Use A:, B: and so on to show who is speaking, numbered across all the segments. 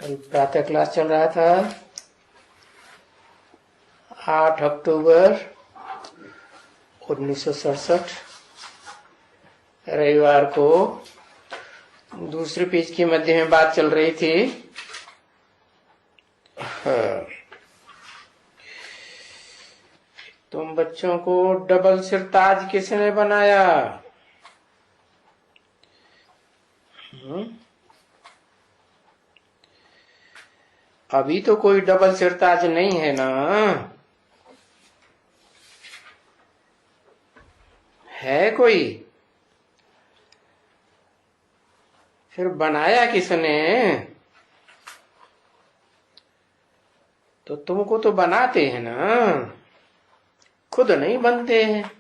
A: प्रातः क्लास चल रहा था 8 अक्टूबर 1967 रविवार को दूसरे पेज के मध्य में बात चल रही थी। तुम बच्चों को डबल सिर ताज किसने बनाया? अभी तो कोई डबल सिरताज नहीं है ना? है कोई? फिर बनाया किसने? तो तुमको तो बनाते हैं ना, खुद नहीं बनते हैं।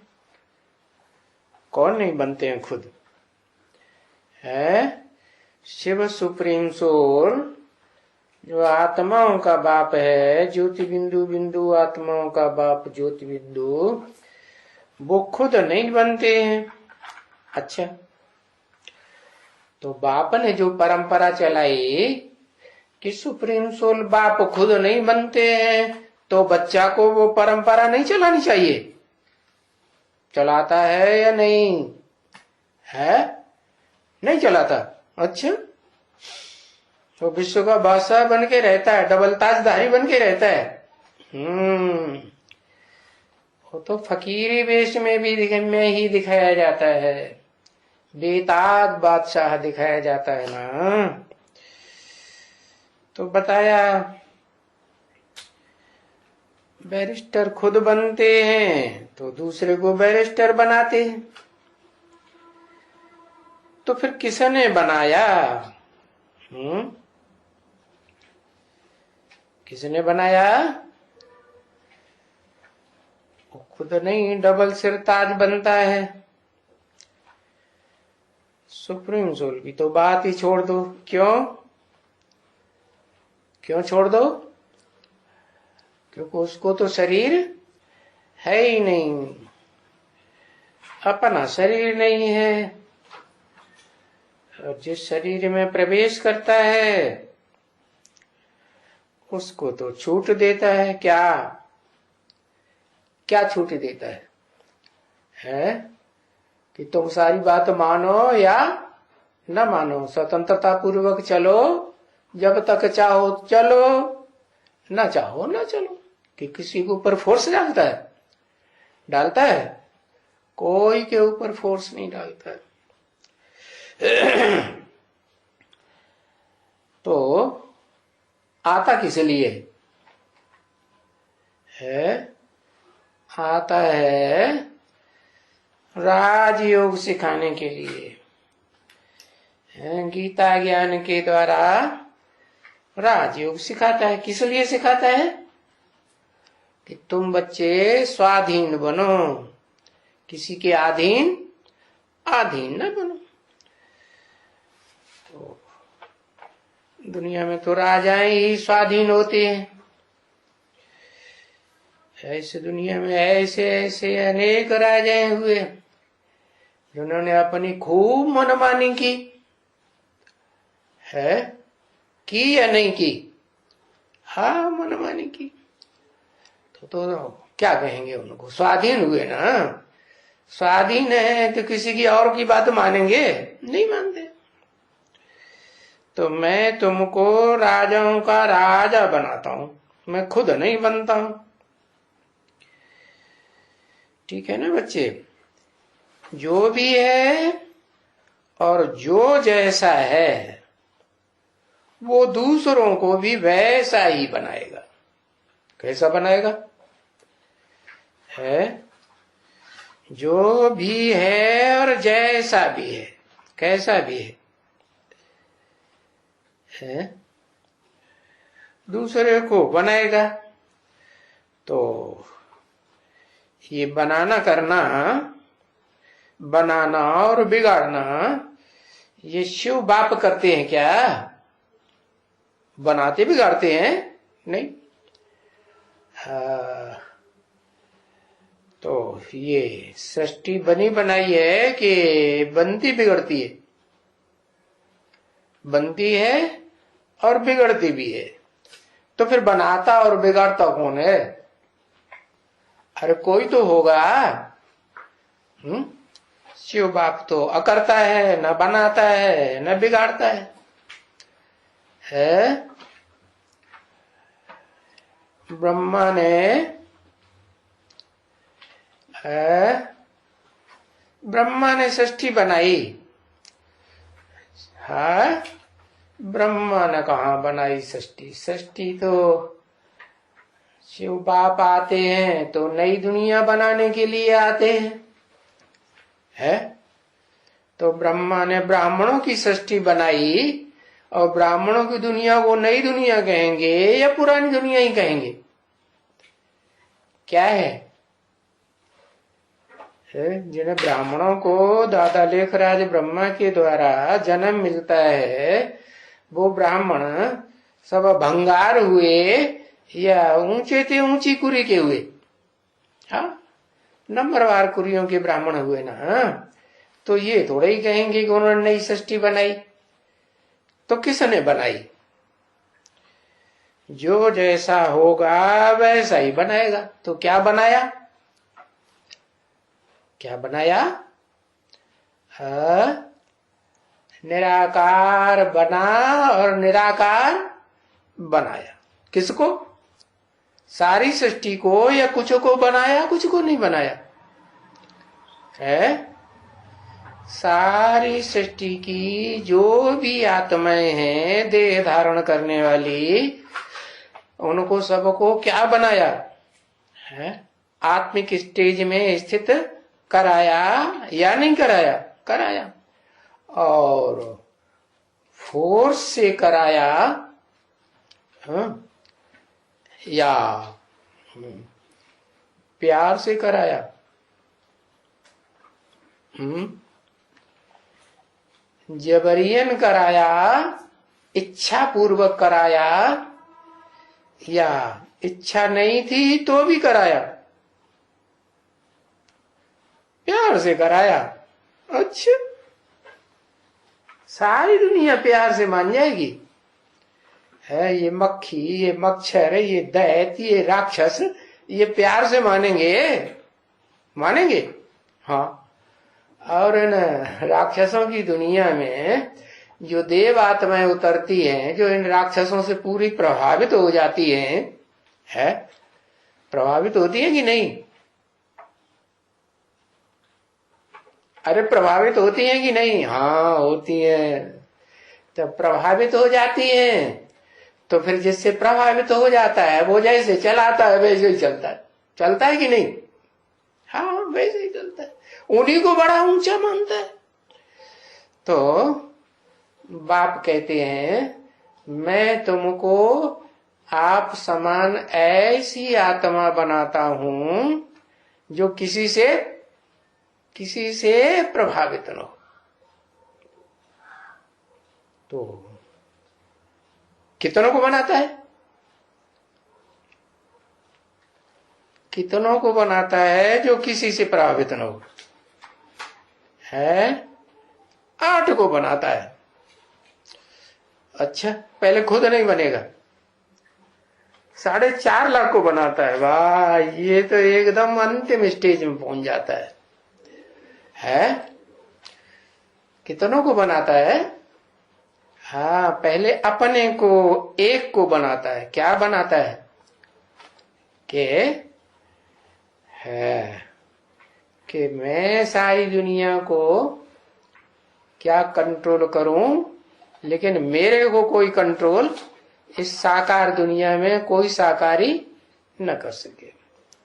A: कौन नहीं बनते हैं खुद? है शिव सुप्रीम सोल, जो आत्माओं का बाप है, ज्योति बिंदु बिंदु आत्माओं का बाप ज्योति बिंदु, वो खुद नहीं बनते हैं। अच्छा, तो बाप ने जो परंपरा चलाई कि सुप्रीम सोल बाप खुद नहीं बनते हैं, तो बच्चा को वो परंपरा नहीं चलानी चाहिए? चलाता है या नहीं? है नहीं चलाता? अच्छा, तो विश्व का बादशाह बन के रहता है, डबल ताजधारी बन के रहता है। वो तो फकीरी वेश में भी ही दिखाया जाता है, बेताज बादशाह दिखाया जाता है ना। तो बताया बैरिस्टर खुद बनते हैं तो दूसरे को बैरिस्टर बनाते हैं। तो फिर किसने बनाया? किसने बनाया? वो खुद नहीं डबल सिरताज बनता है। सुप्रीम सोल की तो बात ही छोड़ दो। क्यों छोड़ दो? क्योंकि उसको तो शरीर है ही नहीं, अपना शरीर नहीं है। और जिस शरीर में प्रवेश करता है उसको तो छूट देता है। क्या छूट देता है? कि तुम सारी बात मानो या न मानो, स्वतंत्रता पूर्वक चलो, जब तक चाहो चलो, न चाहो न चलो। कि किसी के ऊपर फोर्स डालता है? कोई के ऊपर फोर्स नहीं डालता है। तो आता किस लिए है? आता है राजयोग सिखाने के लिए। गीता ज्ञान के द्वारा राजयोग सिखाता है। किस लिए सिखाता है? कि तुम बच्चे स्वाधीन बनो, किसी के अधीन न बनो। तो दुनिया में तो राजाएं ही स्वाधीन होते हैं। ऐसे दुनिया में ऐसे अनेक राजाएं हुए जिन्होंने अपनी खूब मनमानी की है। की या नहीं की? हाँ, मनमानी की। तो क्या कहेंगे उनको? स्वाधीन हुए ना। स्वाधीन है तो किसी की और की बात मानेंगे? नहीं मानते। तो मैं तुमको राजाओं का राजा बनाता हूं, मैं खुद नहीं बनता हूं। ठीक है ना बच्चे? जो भी है और जो जैसा है वो दूसरों को भी वैसा ही बनाएगा। कैसा बनाएगा? है जो भी है और जैसा भी है, कैसा भी है दूसरे को बनाएगा। तो ये बनाना और बिगाड़ना ये शिव बाप करते हैं क्या? बनाते बिगाड़ते हैं? नहीं। तो ये सृष्टि बनी बनाई है कि बनती बिगड़ती है? बनती है और बिगड़ती भी है। तो फिर बनाता और बिगाड़ता कौन है? अरे कोई तो होगा। शिव बाप तो अकर्ता है, न बनाता है न बिगाड़ता है? ब्रह्मा ने सृष्टि बनाई। हाँ, ब्रह्मा ने कहाँ बनाई सृष्टि? सृष्टि तो शिव बाप आते हैं तो नई दुनिया बनाने के लिए आते हैं। तो ब्रह्मा ने ब्राह्मणों की सृष्टि बनाई, और ब्राह्मणों की दुनिया को नई दुनिया कहेंगे या पुरानी दुनिया ही कहेंगे? क्या है? जिन्हें ब्राह्मणों को दादा लेखराज ब्रह्मा के द्वारा जन्म मिलता है, वो ब्राह्मण सब भंगार हुए या ऊंचे थे ऊंची कुरी के हुए? हाँ, नंबरवार कुरियों के ब्राह्मण हुए ना। तो ये थोड़े ही कहेंगे कि उन्होंने नई सृष्टि बनाई। तो किसने बनाई? जो जैसा होगा वैसा ही बनाएगा। तो क्या बनाया? क्या बनाया? निराकार बना और निराकार बनाया। किसको? सारी सृष्टि को या कुछ को बनाया? कुछ को नहीं बनाया है। सारी सृष्टि की जो भी आत्माएं हैं देह धारण करने वाली, उनको सबको क्या बनाया है? आत्मिक स्टेज में स्थित कराया या नहीं कराया? कराया। और फोर्स से कराया या प्यार से कराया? जबरियन कराया, इच्छा पूर्वक कराया, या इच्छा नहीं थी तो भी कराया? प्यार से कराया। अच्छा, सारी दुनिया प्यार से मान जाएगी? है ये मक्खी, ये मच्छर, ये दैत्य, ये राक्षस, ये प्यार से मानेंगे? मानेंगे? हाँ। और इन राक्षसों की दुनिया में जो देव आत्माएं उतरती हैं, जो इन राक्षसों से पूरी प्रभावित हो जाती हैं, है प्रभावित होती है कि नहीं? अरे प्रभावित होती हैं कि नहीं? हाँ होती हैं। तो प्रभावित हो जाती हैं तो फिर जिससे प्रभावित हो जाता है वो जैसे चलाता है वैसे ही चलता है। चलता है कि नहीं? हाँ वैसे ही चलता है। उन्हीं को बड़ा ऊंचा मानता है। तो बाप कहते हैं मैं तुमको आप समान ऐसी आत्मा बनाता हूं जो किसी से प्रभावित न हो। तो कितनों को बनाता है? कितनों को बनाता है जो किसी से प्रभावित न हो? है 8 को बनाता है। अच्छा, पहले खुद नहीं बनेगा। 4.5 लाख को बनाता है। वाह, ये तो एकदम अंतिम स्टेज में पहुंच जाता है? कितनों को बनाता है? हाँ, पहले अपने को एक को बनाता है। क्या बनाता है? कि मैं सारी दुनिया को क्या कंट्रोल करूं, लेकिन मेरे को कोई कंट्रोल इस साकार दुनिया में कोई साकारी न कर सके।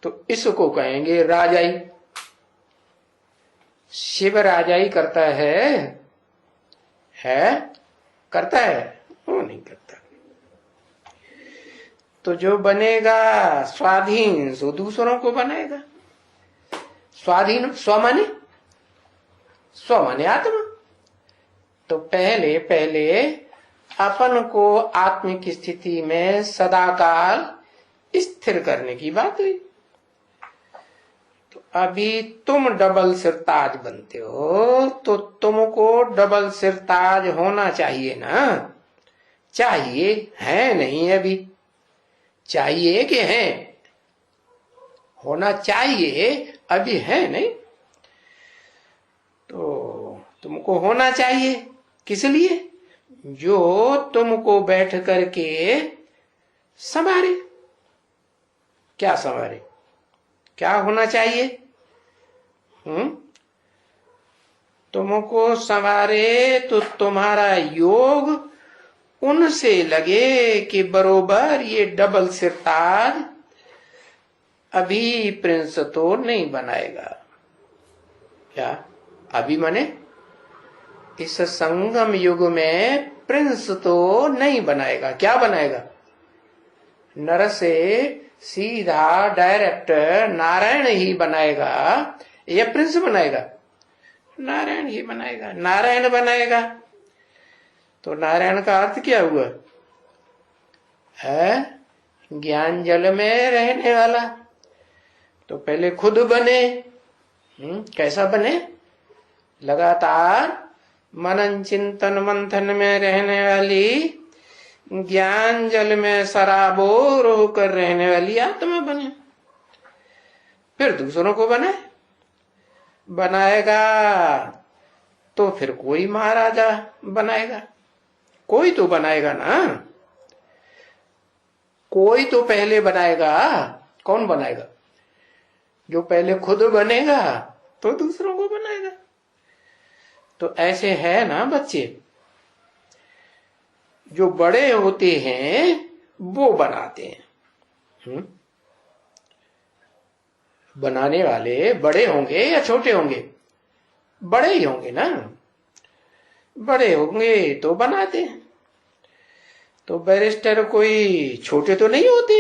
A: तो इसको कहेंगे राजाई। शिव राजाई करता है? करता है? वो नहीं करता। तो जो बनेगा स्वाधीन सो दूसरों को बनाएगा। स्वाधीन स्व माने आत्मा। तो पहले अपन को आत्मिक स्थिति में सदाकाल स्थिर करने की बात हुई। तो अभी तुम डबल सिरताज बनते हो, तो तुमको डबल सिरताज होना चाहिए ना। चाहिए है नहीं अभी, चाहिए कि है, होना चाहिए अभी है नहीं। तो तुमको होना चाहिए किस लिए? जो तुमको बैठ करके संवारे। क्या संवारे? क्या होना चाहिए? तुमको संवारे तो तुम्हारा योग उनसे लगे कि बरोबर ये डबल सिरताज अभी प्रिंस तो नहीं बनाएगा। क्या अभी माने इस संगम युग में प्रिंस तो नहीं बनाएगा। क्या बनाएगा? नर से सीधा डायरेक्ट नारायण ही बनाएगा या प्रिंस बनाएगा? नारायण ही बनाएगा। नारायण बनाएगा तो नारायण का अर्थ क्या हुआ? है ज्ञान जल में रहने वाला। तो पहले खुद बने। कैसा बने? लगातार मनन चिंतन मंथन में रहने वाली, ज्ञान जल में सराबोर होकर रहने वाली आत्मा बने। फिर दूसरों को बनाएगा तो फिर कोई महाराजा बनाएगा। कोई तो बनाएगा ना, कोई तो पहले बनाएगा। कौन बनाएगा? जो पहले खुद बनेगा तो दूसरों को बनाएगा। तो ऐसे है ना बच्चे, जो बड़े होते हैं वो बनाते हैं। बनाने वाले बड़े होंगे या छोटे होंगे? बड़े ही होंगे ना। बड़े होंगे तो बनाते हैं। तो बैरिस्टर कोई छोटे तो नहीं होते,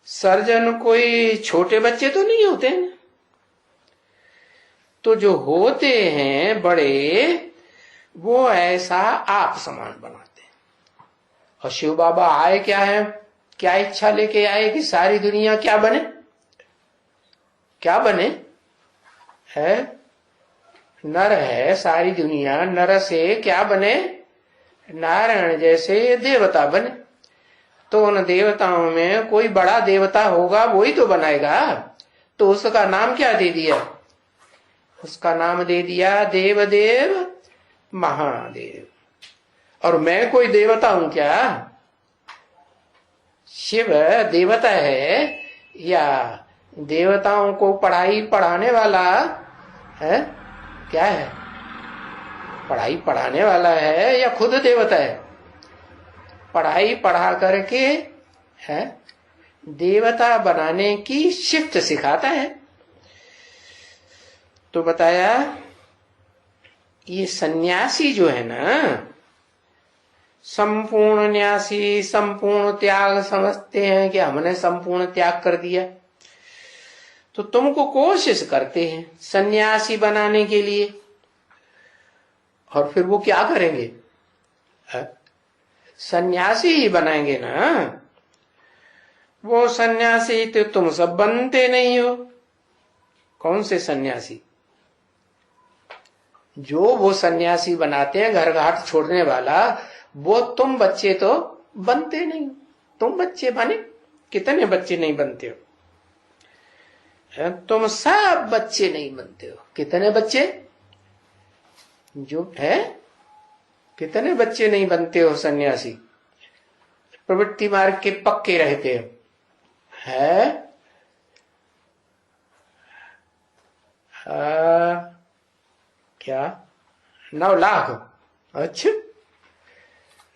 A: सर्जन कोई छोटे बच्चे तो नहीं होते हैं। तो जो होते हैं बड़े, वो ऐसा आप समान बनाते हैं। और शिव बाबा आए क्या है? क्या इच्छा लेके आए कि सारी दुनिया क्या बने? क्या बने? है नर है सारी दुनिया। नर से क्या बने? नारायण जैसे देवता बने। तो उन देवताओं में कोई बड़ा देवता होगा, वही तो बनाएगा। तो उसका नाम क्या दे दिया? उसका नाम दे दिया देवदेव महादेव। और मैं कोई देवता हूं क्या? शिव देवता है या देवताओं को पढ़ाने वाला है? क्या है? पढ़ाने वाला है या खुद देवता है? पढ़ा करके है देवता बनाने की शिफ्ट सिखाता है। तो बताया ये सन्यासी जो है ना, संपूर्ण न्यासी, संपूर्ण त्याग समझते हैं कि हमने संपूर्ण त्याग कर दिया। तो तुमको कोशिश करते हैं सन्यासी बनाने के लिए, और फिर वो क्या करेंगे? सन्यासी ही बनाएंगे ना। वो सन्यासी तो तुम सब बनते नहीं हो। कौन से सन्यासी? जो वो सन्यासी बनाते हैं घर घाट छोड़ने वाला, वो तुम बच्चे तो बनते नहीं। तुम बच्चे बने? कितने बच्चे नहीं बनते हो? तुम सब बच्चे नहीं बनते हो। कितने बच्चे? जो है कितने बच्चे नहीं बनते हो सन्यासी? प्रवृत्ति मार्ग के पक्के रहते हो। है क्या 9 लाख? अच्छा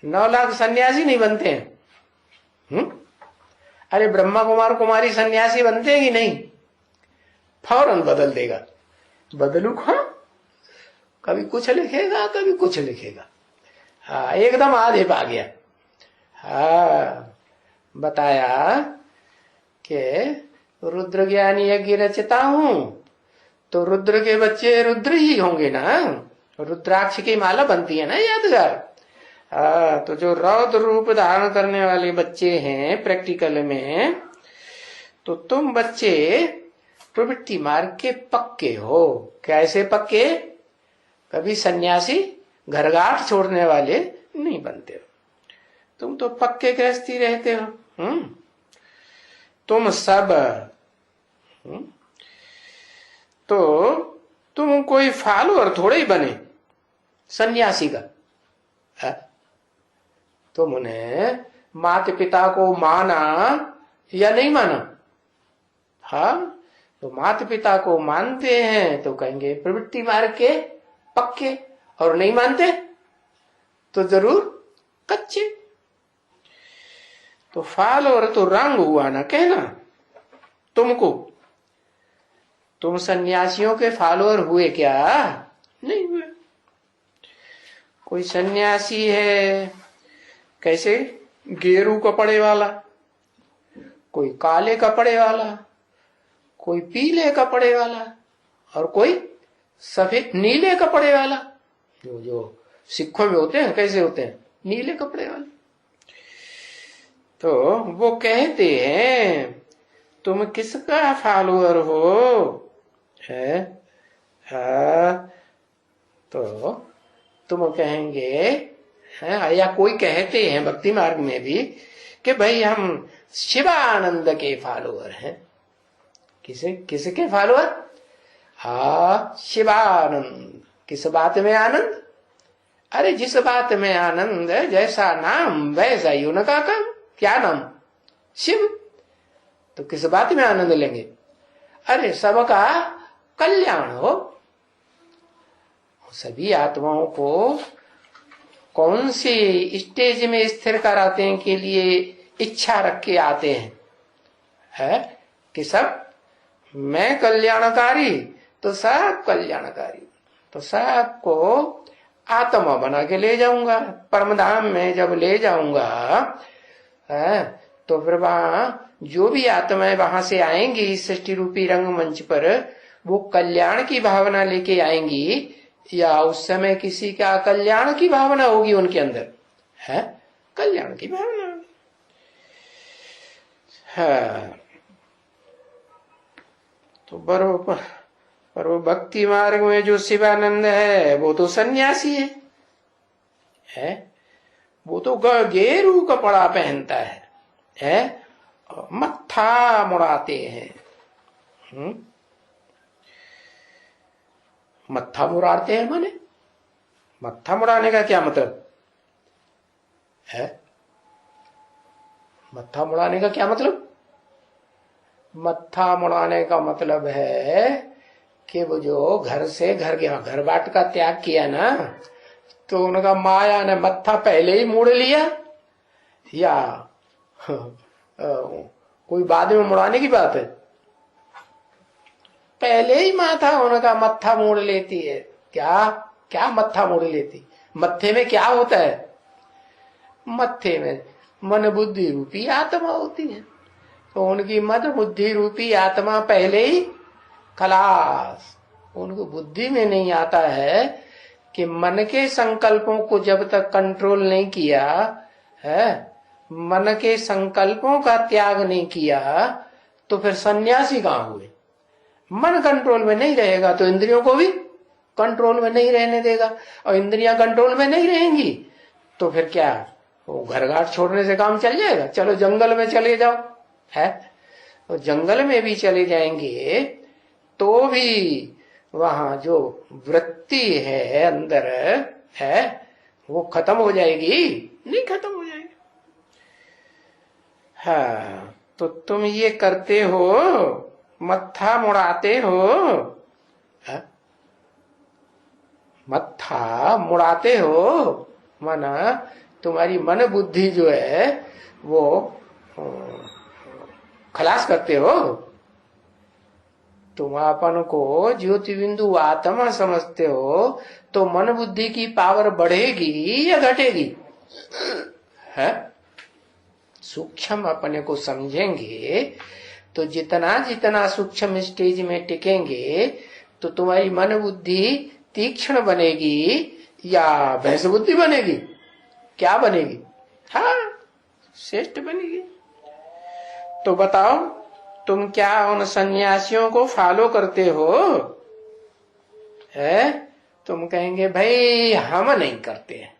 A: 9 लाख सन्यासी नहीं बनते हैं। अरे ब्रह्मा कुमार कुमारी सन्यासी बनते हैं कि नहीं? फौरन बदल देगा। बदलू हाँ, कभी कुछ लिखेगा कभी कुछ लिखेगा। हाँ एकदम आधे पा गया। हाँ बताया कि रुद्र ज्ञानी यज्ञ रचता हूं, तो रुद्र के बच्चे रुद्र ही होंगे ना। रुद्राक्ष की माला बनती है ना यादगार। तो जो रौद्र रूप धारण करने वाले बच्चे हैं प्रैक्टिकल में, तो तुम बच्चे प्रवृत्ति मार्ग के पक्के हो। कैसे पक्के? कभी सन्यासी घरगाट छोड़ने वाले नहीं बनते हो। तुम तो पक्के गृहस्थी रहते हो। तुम सब तो तुम कोई फॉलोअर थोड़े ही बने सन्यासी का। है? तुमने माता पिता को माना या नहीं माना? हाँ, तो माता पिता को मानते हैं तो कहेंगे प्रवृत्ति मार्ग के पक्के, और नहीं मानते तो जरूर कच्चे। तो फॉलोअर तो रंग हुआ ना कहना तुमको। तुम सन्यासियों के फॉलोअर हुए क्या? नहीं हुए। कोई सन्यासी है कैसे, गेरू कपड़े वाला, कोई काले कपड़े वाला, कोई पीले कपड़े वाला, और कोई सफेद नीले कपड़े वाला। जो सिखों में होते हैं कैसे होते हैं, नीले कपड़े वाले। तो वो कहते हैं तुम किसका फॉलोअर हो? है? तो तुम कहेंगे है, या कोई कहते हैं भक्ति मार्ग में भी कि भाई हम शिवानंद के फॉलोअर हैं। किसके फॉलोअर? शिवानंद। किस बात में आनंद? अरे जिस बात में आनंद है, जैसा नाम वैसा ही उनका काम। क्या नाम? शिव। तो किस बात में आनंद लेंगे? अरे सबका कल्याण हो। सभी आत्माओं को कौन सी स्टेज में स्थिर कराते हैं के लिए इच्छा रख के आते हैं, है कि सब मैं कल्याणकारी तो सब कल्याणकारी, तो सबको आत्मा बना के ले जाऊंगा। परमधाम में जब ले जाऊंगा है, तो फिर वहां जो भी आत्माएं वहां से आएंगी इस सृष्टि रूपी रंगमंच पर, वो कल्याण की भावना लेके आएंगी या उस समय किसी का कल्याण की भावना होगी उनके अंदर? है कल्याण की भावना। है तो बरोबर। पर वो भक्ति मार्ग में जो शिवानंद है वो तो सन्यासी है? वो तो गेरू कपड़ा पहनता है? मत्था मुड़ाते हैं। मत्था मुड़ाते हैं माने मत्था मुड़ाने का क्या मतलब है? मत्था मुड़ाने का क्या मतलब? मत्था मुड़ाने का मतलब है कि वो जो घर से घर बाट का त्याग किया ना, तो उनका माया ने मत्था पहले ही मोड़ लिया, या कोई बाद में मुड़ाने की बात है? पहले ही माथा उनका मत्था मोड़ लेती है। क्या मत्था मोड़ लेती? मत्थे में क्या होता है? मत्थे में मन बुद्धि रूपी आत्मा होती है। तो उनकी मन बुद्धि रूपी आत्मा पहले ही खलास। उनको बुद्धि में नहीं आता है कि मन के संकल्पों को जब तक कंट्रोल नहीं किया है, मन के संकल्पों का त्याग नहीं किया, तो फिर सन्यासी कहां हुए? मन कंट्रोल में नहीं रहेगा तो इंद्रियों को भी कंट्रोल में नहीं रहने देगा, और इंद्रियां कंट्रोल में नहीं रहेंगी तो फिर क्या, वो घर घाट छोड़ने से काम चल जाएगा? चलो जंगल में चले जाओ, है तो जंगल में भी चले जाएंगे तो भी वहां जो वृत्ति है अंदर है वो खत्म हो जाएगी? नहीं खत्म हो जाएगी। हाँ, तो तुम ये करते हो, मत्था मुड़ाते हो। है? मत्था मुड़ाते हो माना तुम्हारी मन बुद्धि जो है वो खलास करते हो। तुम अपन को ज्योति बिंदु आत्मा समझते हो, तो मन बुद्धि की पावर बढ़ेगी या घटेगी? है? सूक्ष्म अपने को समझेंगे तो जितना जितना सूक्ष्म स्टेज में टिकेंगे तो तुम्हारी मन बुद्धि तीक्ष्ण बनेगी या भैंस बुद्धि बनेगी? क्या बनेगी? हाँ, श्रेष्ठ बनेगी। तो बताओ, तुम क्या उन सन्यासियों को फॉलो करते हो? है? तुम कहेंगे भाई हम नहीं करते हैं।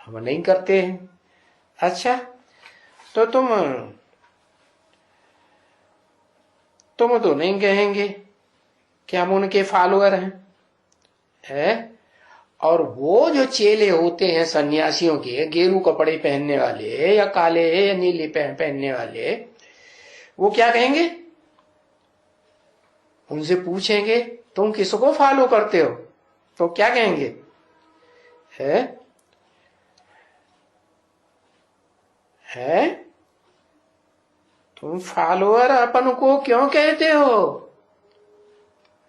A: हम नहीं करते हैं। अच्छा, तो तुम तो नहीं कहेंगे कि हम उनके फॉलोअर हैं, है? और वो जो चेले होते हैं सन्यासियों के, गेरू कपड़े पहनने वाले या काले या नीले पहनने वाले, वो क्या कहेंगे? उनसे पूछेंगे तुम किसको फॉलो करते हो, तो क्या कहेंगे? है तुम फॉलोअर अपन को क्यों कहते हो?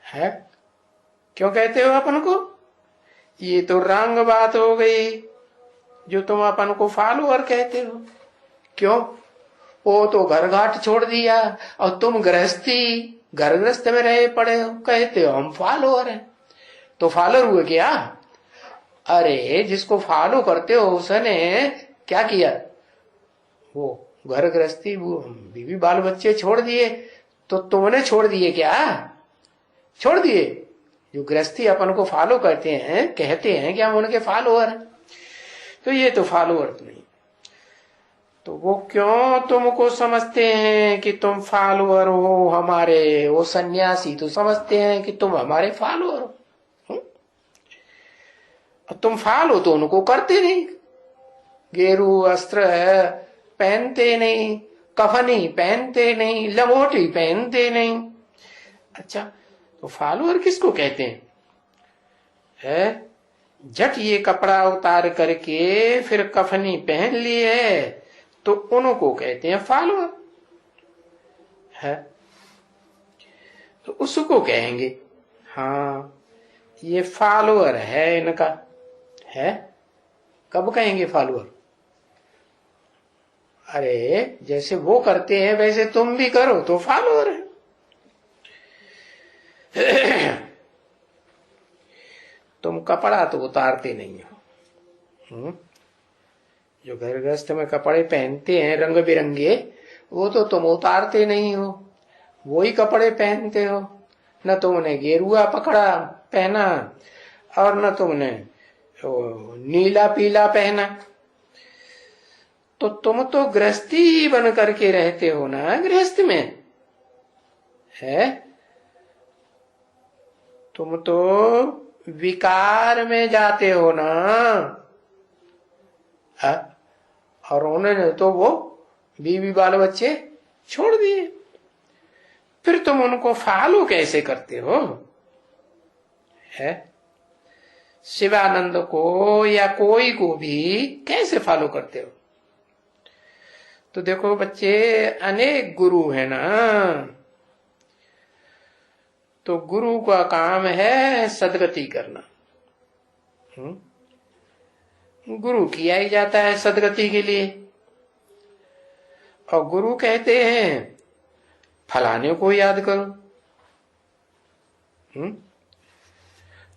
A: है क्यों कहते हो अपन को? ये तो रंग बात हो गई जो तुम अपन को फॉलोअर कहते हो। क्यों? वो तो घर घाट छोड़ दिया और तुम गृहस्थी घर गृहस्थ में रहे पड़े हो, कहते हो हम फॉलोअर हैं। तो फॉलोअर हुए क्या? अरे जिसको फॉलो करते हो उसने क्या किया? वो घर गृहस्थी, वो बीवी बाल बच्चे छोड़ दिए, तो तुमने छोड़ दिए क्या? छोड़ दिए। जो गृहस्थी अपन को फॉलो करते हैं, कहते हैं कि हम उनके फॉलोअर हैं, तो ये तो फॉलोअर तो नहीं। तो वो क्यों तुमको समझते हैं कि तुम फॉलोअर हो हमारे? वो सन्यासी तो समझते हैं कि तुम हमारे फॉलोअर हो। और तुम फॉलो तो उनको करते नहीं, गेरू वस्त्र पहनते नहीं, कफनी पहनते नहीं, लंगोटी पहनते नहीं। अच्छा, तो फॉलोअर किसको कहते हैं? झट ये कपड़ा उतार करके फिर कफनी पहन ली है तो उनको कहते हैं फॉलोअर, है? तो उसको कहेंगे हाँ ये फॉलोअर है इनका, है? कब कहेंगे फॉलोअर? अरे जैसे वो करते हैं वैसे तुम भी करो तो फॉलोअर है। तुम कपड़ा तो उतारते नहीं हो, जो घर गृहस्थ में कपड़े पहनते हैं रंग बिरंगे, वो तो तुम उतारते नहीं हो, वो ही कपड़े पहनते हो। न तुमने गेरुआ पकड़ा पहना और न तुमने नीला पीला पहना। तो तुम तो गृहस्थी बन करके रहते हो ना, गृहस्थ में, है? तुम तो विकार में जाते हो ना, है? और उन्होंने तो वो बीवी बाल बच्चे छोड़ दिए, फिर तुम उनको फॉलो कैसे करते हो? है? शिवानंद को या कोई को भी कैसे फॉलो करते हो? तो देखो बच्चे, अनेक गुरु है ना, तो गुरु का काम है सदगति करना। गुरु किया ही जाता है सदगति के लिए, और गुरु कहते हैं फलाने को याद करो।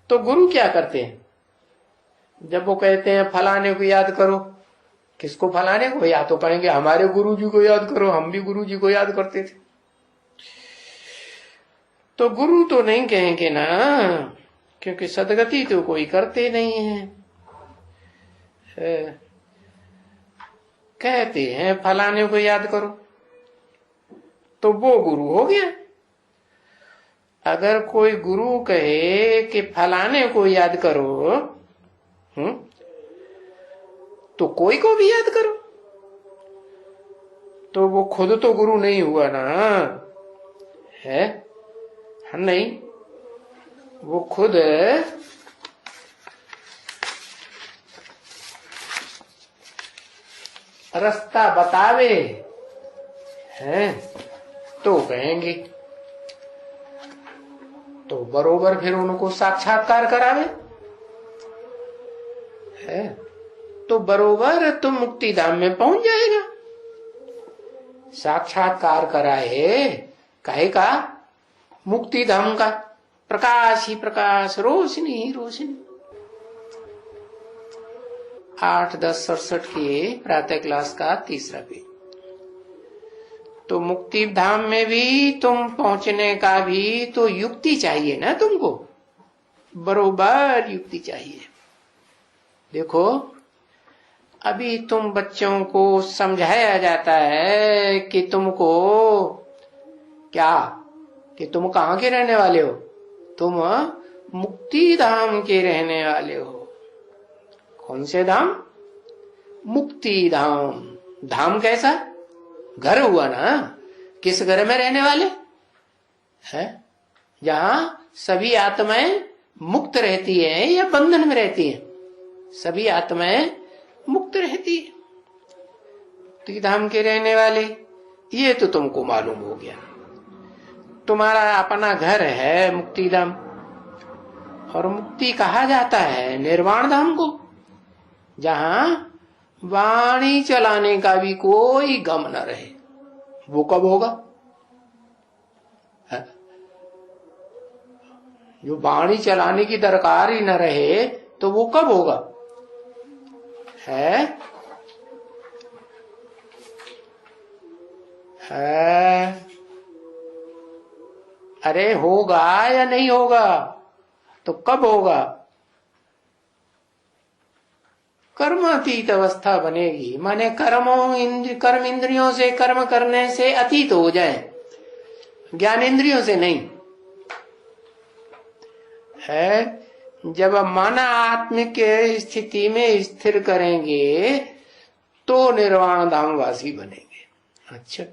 A: तो गुरु क्या करते हैं? जब वो कहते हैं फलाने को याद करो, किसको फलाने को? या तो कहेंगे हमारे गुरु जी को याद करो, हम भी गुरु जी को याद करते थे। तो गुरु तो नहीं कहेंगे ना, क्योंकि सदगति तो कोई करते नहीं है। कहते हैं फलाने को याद करो, तो वो गुरु हो गया। अगर कोई गुरु कहे कि फलाने को याद करो, तो कोई को भी याद करो, तो वो खुद तो गुरु नहीं हुआ ना, है? नहीं, वो खुद रास्ता बतावे, हैं? तो कहेंगे, तो बरोबर फिर उनको साक्षात्कार करावे, है? तो बरोबर तुम मुक्ति धाम में पहुंच जाएगा। साक्षात्कार कराए कहे का? मुक्ति धाम का। प्रकाश ही प्रकाश, रोशनी ही रोशनी। 8-10-67 के प्रातः क्लास का तीसरा पेज। तो मुक्ति धाम में भी तुम पहुंचने का भी तो युक्ति चाहिए ना तुमको, बरोबर युक्ति चाहिए। देखो अभी तुम बच्चों को समझाया जाता है कि तुमको क्या, कि तुम कहाँ के रहने वाले हो, तुम मुक्ति धाम के रहने वाले हो। कौन से धाम? मुक्ति धाम। धाम कैसा? घर हुआ ना। किस घर में रहने वाले हैं? जहां सभी आत्माएं मुक्त रहती हैं या बंधन में रहती हैं? सभी आत्माएं मुक्त रहती है। मुक्ति धाम के रहने वाले, ये तो तुमको मालूम हो गया। तुम्हारा अपना घर है मुक्ति धाम, और मुक्ति कहा जाता है निर्वाण धाम को, जहां वाणी चलाने का भी कोई गम न रहे। वो कब होगा? है? जो वाणी चलाने की दरकार ही न रहे तो वो कब होगा? है? अरे होगा या नहीं होगा? तो कब होगा? कर्मातीत अवस्था बनेगी, माने कर्म इंद्रियों से कर्म करने से अतीत हो जाए, ज्ञान इंद्रियों से नहीं है। जब मन आत्मिक स्थिति में स्थिर करेंगे तो निर्वाण धाम वासी बनेंगे। अच्छा,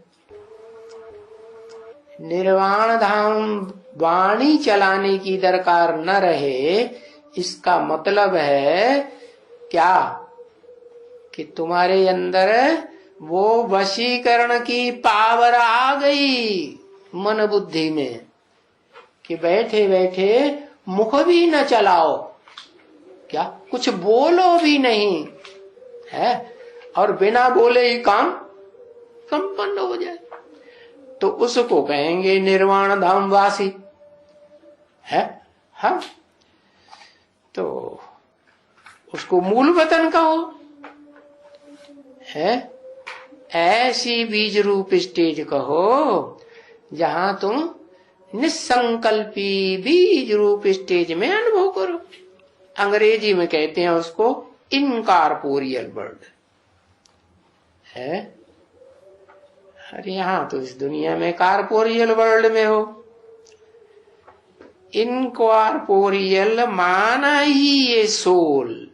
A: निर्वाण धाम वाणी चलाने की दरकार न रहे, इसका मतलब है क्या? कि तुम्हारे अंदर वो वशीकरण की पावर आ गई मन बुद्धि में, कि बैठे बैठे मुख भी न चलाओ, क्या कुछ बोलो भी नहीं है, और बिना बोले ही काम संपन्न हो जाए, तो उसको कहेंगे निर्वाण धाम वासी है। हाँ, तो उसको मूल वतन कहो है। ऐसी बीज रूप स्टेज कहो जहां तुम निसंकल्पी बीज रूप स्टेज में अनुभव करो। अंग्रेजी में कहते हैं उसको इनकॉर्पोरियल वर्ल्ड है। अरे यहां तो इस दुनिया में कॉर्पोरियल वर्ल्ड में हो। इनकॉर्पोरियल माना ही ये सोल,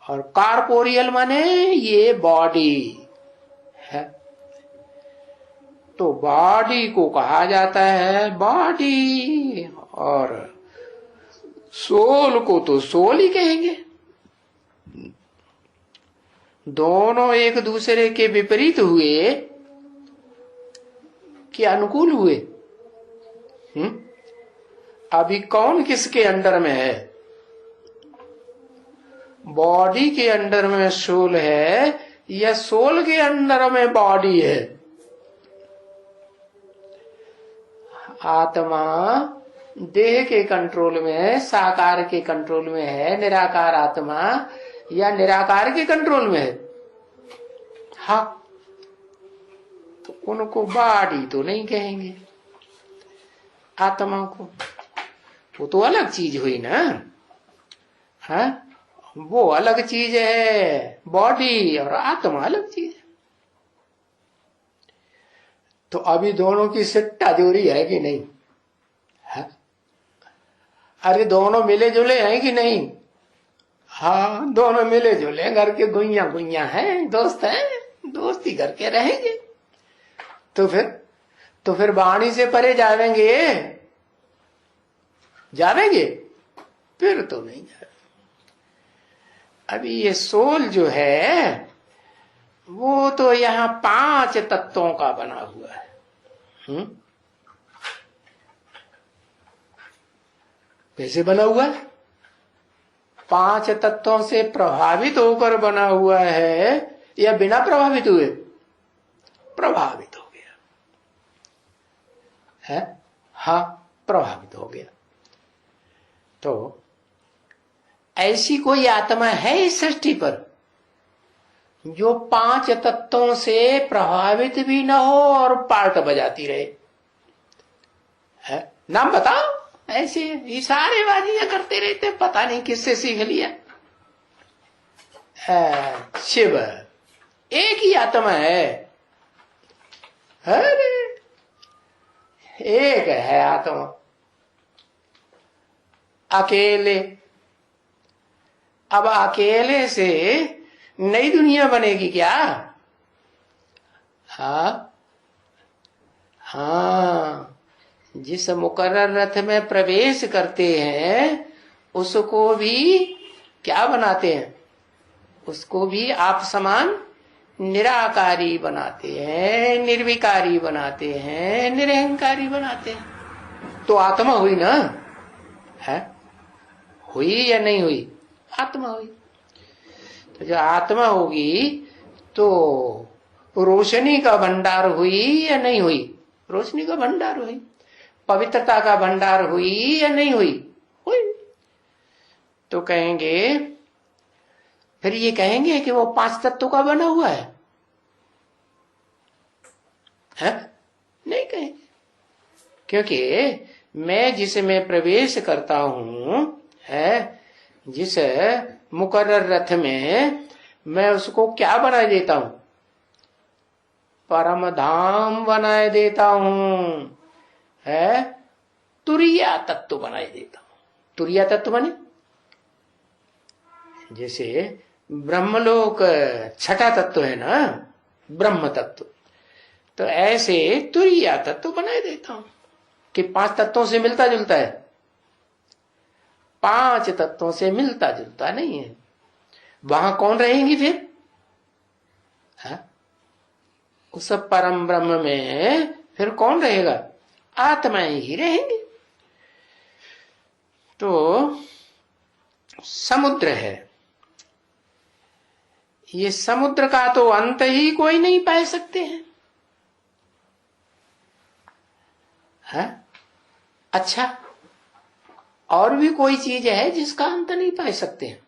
A: और कॉर्पोरियल माने ये बॉडी है। तो बॉडी को कहा जाता है बॉडी, और सोल को तो सोल ही कहेंगे। दोनों एक दूसरे के विपरीत हुए कि अनुकूल हुए? अभी कौन किसके अंडर में है? बॉडी के अंडर में सोल है या सोल के अंडर में बॉडी है? आत्मा देह के कंट्रोल में है, साकार के कंट्रोल में है, निराकार आत्मा या निराकार के कंट्रोल में है? हाँ, तो उनको बॉडी तो नहीं कहेंगे आत्मा को, वो तो अलग चीज हुई ना। हाँ, वो अलग चीज है, बॉडी और आत्मा अलग चीज है। तो अभी दोनों की सिट्टा जोरी है कि नहीं है? अरे दोनों मिले जुले हैं कि नहीं? हाँ, दोनों मिले जुले, घर के गुइया गुइया हैं, दोस्त हैं, दोस्ती करके रहेंगे। तो फिर वाणी से परे जावेंगे? फिर तो नहीं जाए। अभी ये सोल जो है वो तो यहाँ 5 तत्वों का बना हुआ है। कैसे बना हुआ है? 5 तत्वों से प्रभावित होकर बना हुआ है या बिना प्रभावित हुए? प्रभावित हो गया है। हाँ, प्रभावित हो गया। तो ऐसी कोई आत्मा है इस सृष्टि पर जो 5 तत्वों से प्रभावित भी न हो और पार्ट बजाती रहे? है? नाम बताओ। ऐसे इशारेबाजियां करते रहते, पता नहीं किससे सीख लिया शिव, एक ही आत्मा है। अरे एक है आत्मा, अकेले। अब अकेले से नई दुनिया बनेगी क्या? हाँ हाँ, जिस मुकर्रर रथ में प्रवेश करते हैं उसको भी क्या बनाते हैं? उसको भी आप समान निराकारी बनाते हैं, निर्विकारी बनाते हैं, निरहंकारी बनाते हैं। तो आत्मा हुई ना? है, हुई या नहीं हुई? आत्मा हुई। तो जो आत्मा होगी तो रोशनी का भंडार हुई या नहीं हुई? रोशनी का भंडार हुई। पवित्रता का भंडार हुई या नहीं हुई? हुई। तो कहेंगे, फिर ये कहेंगे कि वो 5 तत्वों का बना हुआ है? नहीं कहेंगे, क्योंकि मैं जिसमें प्रवेश करता हूं, है जिस मुकर्रर रथ में, मैं उसको क्या बना देता हूं? परम धाम बनाए देता हूं, है तुरिया तत्व बनाए देता हूं। तुरिया तत्व बने जैसे ब्रह्मलोक 6ठा तत्व है ना, ब्रह्म तत्व, तो ऐसे तुरिया तत्व बनाए देता हूं कि 5 तत्वों से मिलता जुलता है। 5 तत्वों से मिलता जुलता नहीं है। वहां कौन रहेंगी फिर? है? उस परम ब्रह्म में फिर कौन रहेगा? आत्माएं ही रहेंगे। तो समुद्र है, ये समुद्र का तो अंत ही कोई नहीं पा सकते हैं। है? अच्छा, और भी कोई चीज है जिसका अंत नहीं पा सकते हैं?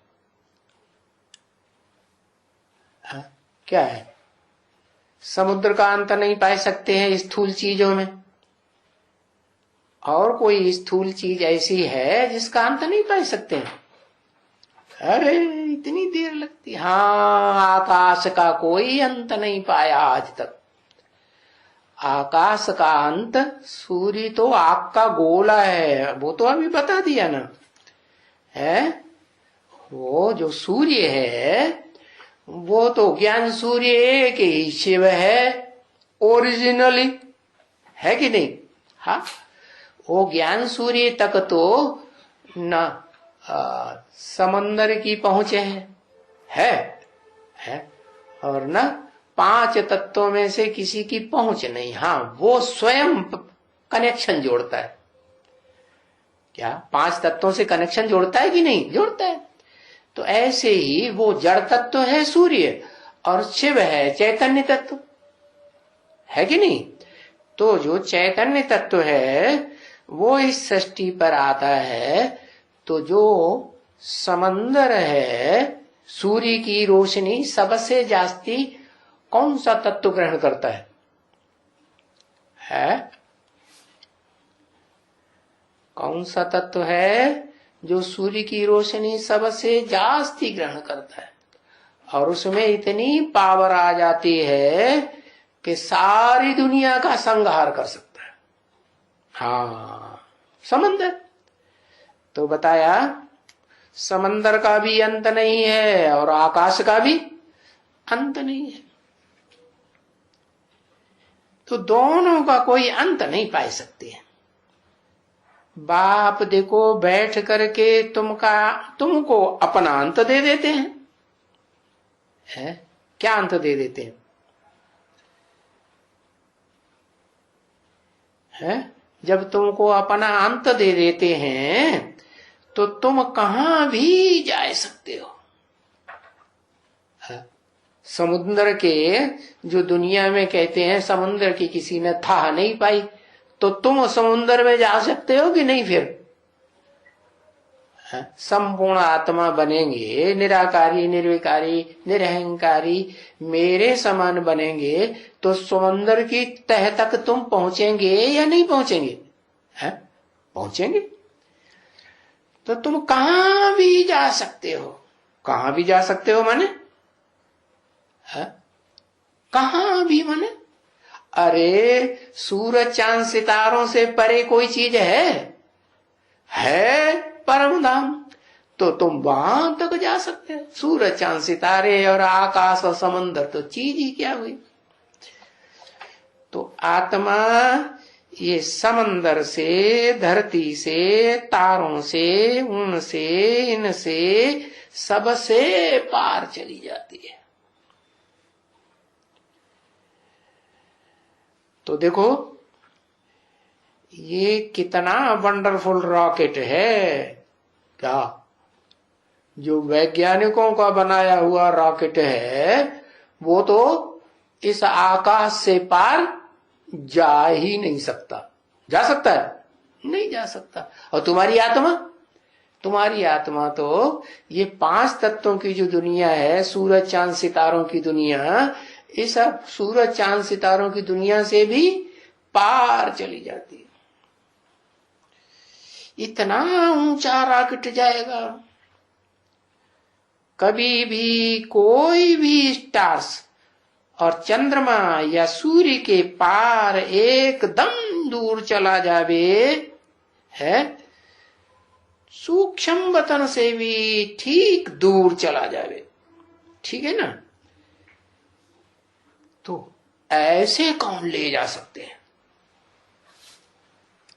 A: क्या है? समुद्र का अंत नहीं पा सकते हैं स्थूल चीजों में। और कोई स्थूल चीज ऐसी है जिसका अंत नहीं पा सकते हैं? अरे इतनी देर लगती। हाँ, आकाश का कोई अंत नहीं पाया आज तक। आकाश का अंत, सूर्य तो आग का गोला है, वो तो अभी बता दिया ना। है वो जो सूर्य है वो तो ज्ञान सूर्य एक ही शिव है ओरिजिनली, है कि नहीं? हाँ, वो ज्ञान सूर्य तक तो न समंदर की पहुंच है और न 5 तत्वों में से किसी की पहुंच नहीं। हाँ, वो स्वयं कनेक्शन जोड़ता है। क्या 5 तत्वों से कनेक्शन जोड़ता है कि नहीं? जोड़ता है। तो ऐसे ही वो जड़ तत्व है सूर्य, और शिव है चैतन्य तत्व, है कि नहीं? तो जो चैतन्य तत्व है वो इस सृष्टि पर आता है, तो जो समंदर है, सूर्य की रोशनी सबसे जास्ती कौन सा तत्व ग्रहण करता है? कौन सा तत्व है जो सूर्य की रोशनी सबसे जास्ती ग्रहण करता है और उसमें इतनी पावर आ जाती है कि सारी दुनिया का संहार कर सकता है? हाँ, समंदर। तो बताया समंदर का भी अंत नहीं है और आकाश का भी अंत नहीं है। तो दोनों का कोई अंत नहीं पा सकते हैं। बाप देखो बैठ करके तुमको अपना अंत दे देते हैं। है? क्या अंत दे देते हैं? है? जब तुमको अपना अंत दे देते हैं तो तुम कहां भी जा सकते हो। समुद्र के जो दुनिया में कहते हैं समुद्र की किसी ने था नहीं पाई, तो तुम समुद्र में जा सकते हो कि नहीं? फिर संपूर्ण आत्मा बनेंगे, निराकारी, निर्विकारी, निरहंकारी, मेरे समान बनेंगे, तो समुद्र की तह तक तुम पहुंचेंगे या नहीं पहुंचेंगे? पहुंचेंगे। तो तुम कहां भी जा सकते हो। कहां भी जा सकते हो माने है? कहाँ भी माने? अरे सूरज चांद सितारों से परे कोई चीज है परम धाम, तो तुम वहां तक जा सकते हो। सूरज चांद सितारे और आकाश और समंदर तो चीज ही क्या हुई। तो आत्मा ये समंदर से, धरती से, तारों से, उनसे, इनसे, सबसे पार चली जाती है। तो देखो ये कितना वंडरफुल रॉकेट है क्या, जो वैज्ञानिकों का बनाया हुआ रॉकेट है, वो तो इस आकाश से पार जा ही नहीं सकता। जा सकता है? नहीं जा सकता। और तुम्हारी आत्मा तो ये 5 तत्वों की जो दुनिया है, सूरज चांद सितारों की दुनिया, इस सूरज चांद सितारों की दुनिया से भी पार चली जाती है। इतना ऊंचा रॉकेट जाएगा, कभी भी कोई भी स्टार्स और चंद्रमा या सूर्य के पार एकदम दूर चला जावे है, सूक्ष्म वतन से भी ठीक दूर चला जावे, ठीक है ना। तो ऐसे कौन ले जा सकते हैं?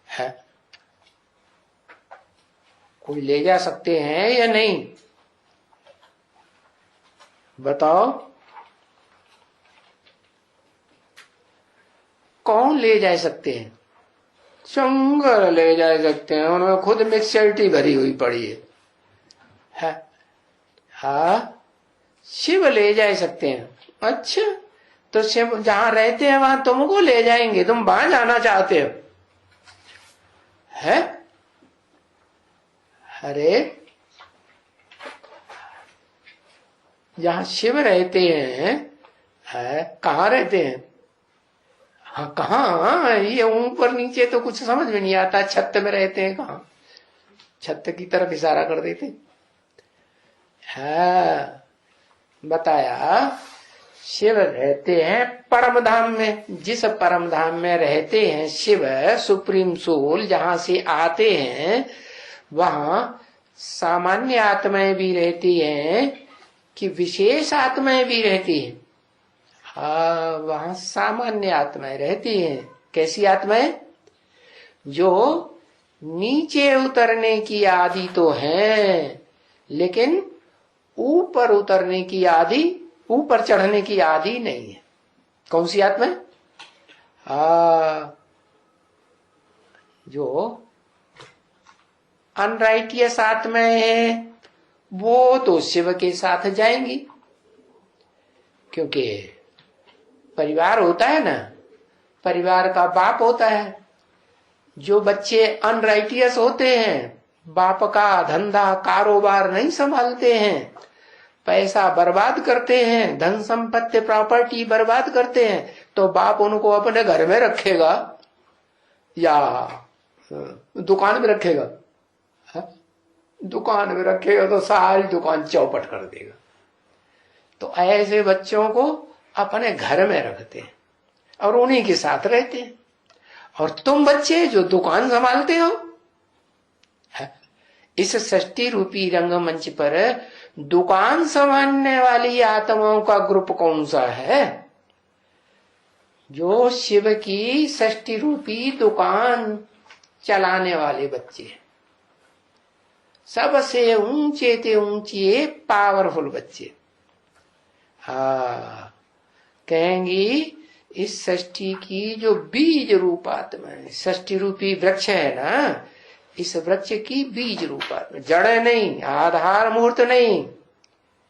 A: है कोई ले जा सकते हैं या नहीं? बताओ कौन ले जा सकते हैं? शंकर ले जा सकते हैं, उन्होंने खुद मिक्सचरिटी भरी हुई पड़ी है। हाँ, शिव ले जा सकते हैं। अच्छा, तो शिव जहां रहते हैं वहां तुमको ले जाएंगे, तुम वहां जाना चाहते हो? है? अरे जहां शिव रहते हैं, है कहाँ रहते हैं? हाँ कहाँ, ये ऊपर नीचे तो कुछ समझ में नहीं आता। छत में रहते हैं, कहाँ? छत की तरफ इशारा कर देते। हाँ बताया, शिव रहते हैं परम धाम में। जिस परम धाम में रहते हैं शिव, सुप्रीम सोल जहां से आते हैं, वहां सामान्य आत्माएं भी रहती हैं कि विशेष आत्माएं भी रहती हैं? हाँ, वहां सामान्य आत्माएं रहती हैं। कैसी आत्माएं? जो नीचे उतरने की आदि तो है, लेकिन ऊपर उतरने की आदि, ऊपर चढ़ने की आदि नहीं है। कौन सी आत्माएं? जो अनराइटियस आत्माएं हैं वो तो शिव के साथ जाएंगी, क्योंकि परिवार होता है ना, परिवार का बाप होता है। जो बच्चे अनराइटियस होते हैं, बाप का धंधा कारोबार नहीं संभालते हैं, पैसा बर्बाद करते हैं, धन संपत्ति प्रॉपर्टी बर्बाद करते हैं, तो बाप उनको अपने घर में रखेगा या दुकान में रखेगा? दुकान में रखेगा तो सारी दुकान चौपट कर देगा। तो ऐसे बच्चों को अपने घर में रखते हैं और उन्हीं के साथ रहते हैं। और तुम बच्चे जो दुकान संभालते हो, इस सृष्टि रूपी रंगमंच पर दुकान संभालने वाली आत्माओं का ग्रुप कौन सा है? जो शिव की सृष्टि रूपी दुकान चलाने वाले बच्चे, सबसे ऊंचे ते ऊंचे पावरफुल बच्चे। हाँ, कहेंगी इस सृष्टि की जो बीज रूप आत्मा है, सृष्टि रूपी वृक्ष है ना, इस वृक्ष की बीज रूप आत्मा, जड़ नहीं, आधार मूर्त नहीं,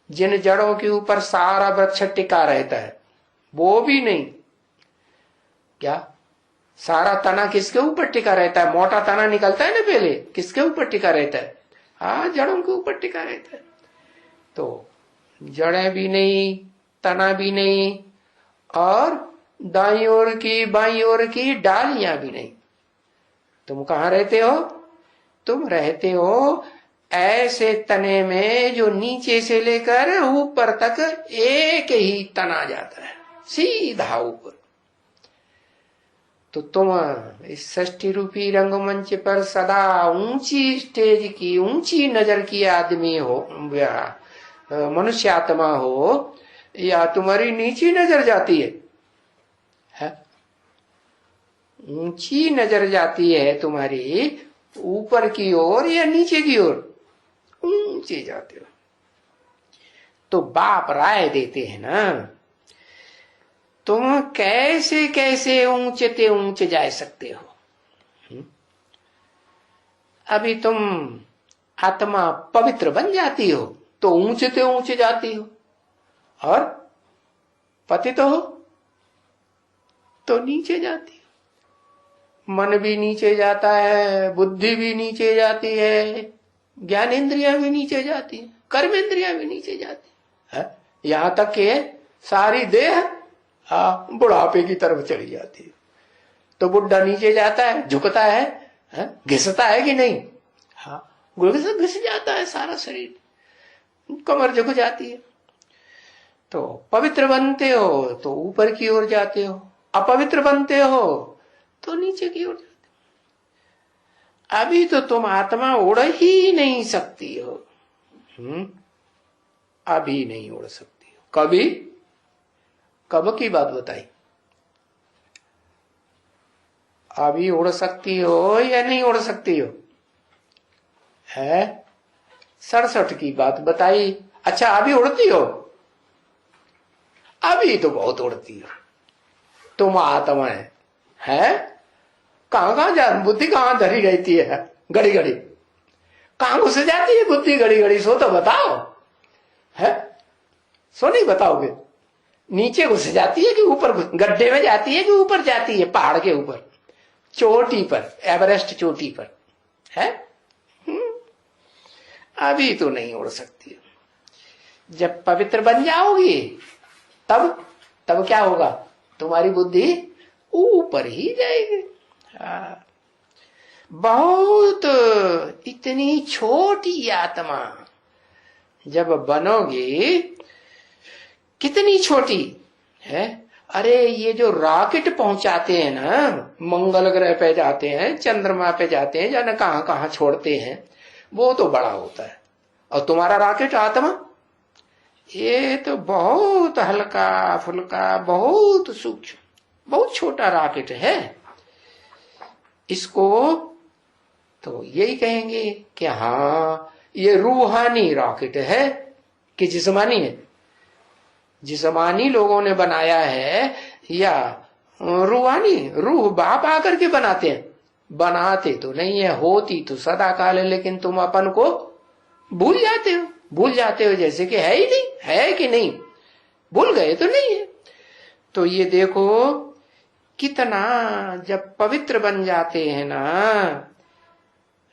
A: जिन जड़ों के ऊपर सारा वृक्ष टिका रहता है वो भी नहीं। क्या सारा तना किसके ऊपर टिका रहता है? मोटा तना निकलता है ना पहले, किसके ऊपर टिका रहता है? हाँ, जड़ों के ऊपर टिका रहता है। तो जड़ें भी नहीं, तना भी नहीं, और दाईं ओर की बाईं ओर की डालियां भी नहीं। तुम कहाँ रहते हो? तुम रहते हो ऐसे तने में जो नीचे से लेकर ऊपर तक एक ही तना जाता है, सीधा ऊपर। तो तुम इस षष्ठी रूपी रंगमंच पर सदा ऊंची स्टेज की, ऊंची नजर की आदमी हो, मनुष्य आत्मा हो, या तुम्हारी नीची नजर जाती है? ऊंची नजर जाती है तुम्हारी ऊपर की ओर या नीचे की ओर? ऊंचे जाते हो। तो बाप राय देते हैं ना, तुम कैसे कैसे ऊंचते ऊंचे जा सकते हो। अभी तुम आत्मा पवित्र बन जाती हो तो ऊंचते ऊंचे जाती हो, और पतित हो तो नीचे जाती हो। मन भी नीचे जाता है, बुद्धि भी नीचे जाती है, ज्ञानेंद्रियां भी नीचे जाती है, कर्मेंद्रियां भी नीचे जाती है, यहां तक कि सारी देह बुढ़ापे की तरफ चली जाती है। तो बुढ़ा नीचे जाता है, झुकता है, घिसता है कि नहीं? हाँ, घिस जाता है सारा शरीर, कमर झुक जाती है। तो पवित्र बनते हो तो ऊपर की ओर जाते हो, अपवित्र बनते हो तो नीचे की ओर जाते हो। अभी तो तुम आत्मा उड़ ही नहीं सकती हो। अभी नहीं उड़ सकती हो। कभी? कब की बात बताई? अभी उड़ सकती हो या नहीं उड़ सकती हो? है 67 की बात बताई। अच्छा, अभी उड़ती हो? अभी तो बहुत उड़ती हो। तुम आत्मा है? कहां कहां जा, बुद्धि कहां धरी रहती है घड़ी घड़ी? कहां घुस जाती है बुद्धि घड़ी घड़ी? सो तो बताओ, है? सो नहीं बताओगे? नीचे घुस जाती है कि ऊपर? गड्ढे में जाती है कि ऊपर जाती है? पहाड़ के ऊपर, चोटी पर, एवरेस्ट चोटी पर, है? अभी तो नहीं उड़ सकती। जब पवित्र बन जाओगी तब क्या होगा? तुम्हारी बुद्धि ऊपर ही जाएगी। बहुत इतनी छोटी आत्मा जब बनोगी, कितनी छोटी है। अरे ये जो रॉकेट पहुंचाते हैं ना, मंगल ग्रह पे जाते हैं, चंद्रमा पे जाते हैं, जाने कहां कहां छोड़ते हैं, वो तो बड़ा होता है। और तुम्हारा रॉकेट आत्मा, ये तो बहुत हल्का फुल्का, बहुत सूक्ष्म, बहुत छोटा रॉकेट है। इसको तो यही कहेंगे कि हाँ, ये रूहानी रॉकेट है कि जिस्मानी है? जिस्मानी लोगों ने बनाया है या रूहानी? रूह बाप आकर के बनाते हैं? बनाते तो नहीं है, होती तो सदा काल है, लेकिन तुम अपन को भूल जाते हो। भूल जाते हो जैसे कि है ही नहीं, है कि नहीं? भूल गए तो नहीं है। तो ये देखो कितना जब पवित्र बन जाते हैं ना,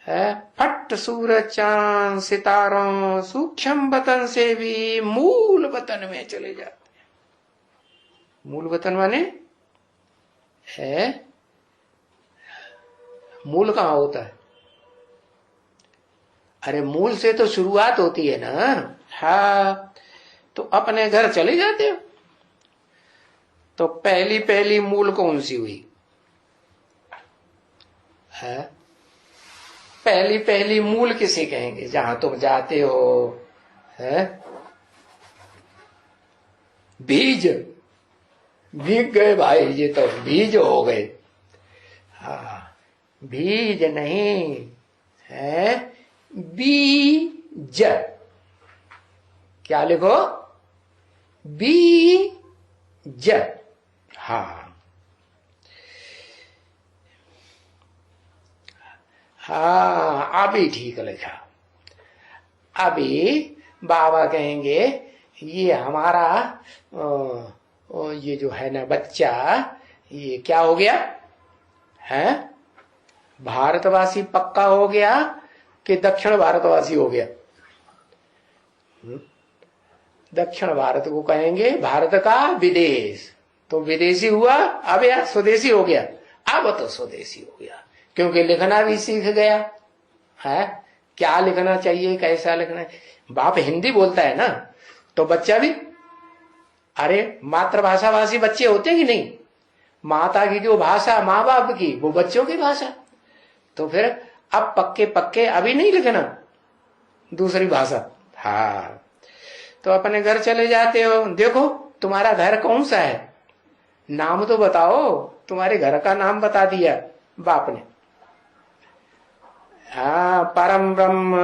A: है, फट सूरज चांद सितारों सूक्ष्म वतन से भी मूल वतन में चले जाते हैं। मूल वतन माने है, मूल कहां होता है? अरे मूल से तो शुरुआत होती है ना। हाँ, तो अपने घर चले जाते हो तो पहली पहली मूल कौन सी हुई है? पहली पहली मूल किसे कहेंगे? जहां तुम जाते हो, है? बीज भीग गए भाई, ये तो बीज हो गए। हाँ, बीज नहीं है, बीज। क्या लिखो? बीज। हाँ हाँ, अभी ठीक लिखा। अभी बाबा कहेंगे ये हमारा ये जो है ना बच्चा, ये क्या हो गया है? भारतवासी पक्का हो गया कि दक्षिण भारतवासी हो गया? दक्षिण भारत को कहेंगे भारत का विदेश, तो विदेशी हुआ। अब या स्वदेशी हो गया? अब तो स्वदेशी हो गया, क्योंकि लिखना भी सीख गया है, क्या लिखना चाहिए, कैसा लिखना है। बाप हिंदी बोलता है ना, तो बच्चा भी, अरे मातृभाषा भाषी बच्चे होते हैं कि नहीं, माता की जो भाषा माँ बाप की, वो बच्चों की भाषा। तो फिर अब पक्के पक्के अभी नहीं लिखना दूसरी भाषा। हाँ, तो अपने घर चले जाते हो, देखो तुम्हारा घर कौन सा है, नाम तो बताओ, तुम्हारे घर का नाम बता दिया बाप ने। हाँ, परम ब्रह्म।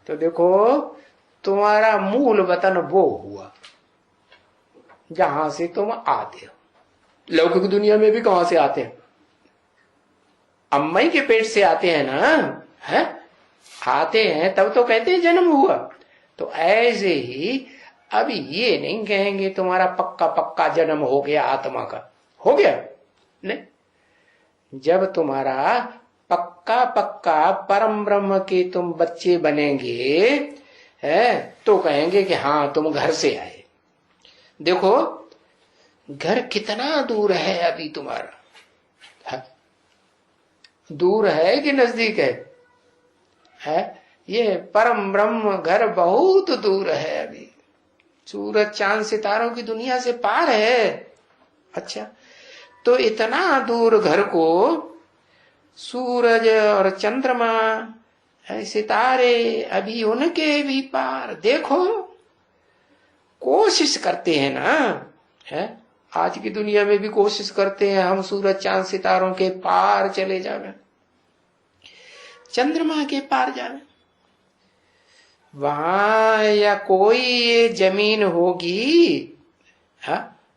A: तो देखो तुम्हारा मूल वतन वो हुआ जहां से तुम आते हो। लौकिक दुनिया में भी कहां से आते हैं, अम्मा के पेट से आते हैं ना, है आते हैं, तब तो कहते हैं जन्म हुआ। तो ऐसे ही अभी ये नहीं कहेंगे तुम्हारा पक्का पक्का जन्म हो गया, आत्मा का हो गया नहीं। जब तुम्हारा पक्का पक्का परम ब्रह्म के तुम बच्चे बनेंगे, है, तो कहेंगे कि हाँ तुम घर से आए। देखो घर कितना दूर है अभी तुम्हारा, है? दूर है कि नजदीक है? ये परम ब्रह्म घर बहुत दूर है अभी, सूरज चांद सितारों की दुनिया से पार है। अच्छा, तो इतना दूर घर को सूरज और चंद्रमा सितारे अभी उनके भी पार। देखो कोशिश करते हैं ना, है, आज की दुनिया में भी कोशिश करते हैं हम सूरज चांद सितारों के पार चले जावे, चंद्रमा के पार जावे। वहां या कोई ये जमीन होगी,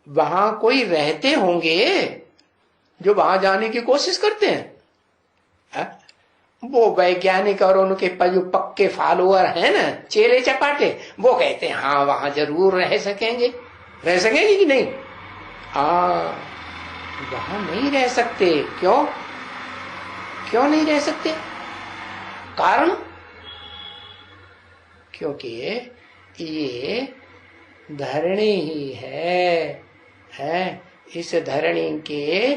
A: वहां कोई रहते होंगे जो वहां जाने की कोशिश करते हैं, वो वैज्ञानिक और उनके जो पक्के फॉलोअर हैं ना, चेले चपाटे, वो कहते हैं हाँ वहां जरूर रह सकेंगे। रह सकेंगे कि नहीं? हाँ, वहां नहीं रह सकते। क्यों क्यों नहीं रह सकते? कारण, क्योंकि ये धरणी ही है। इस धरणी के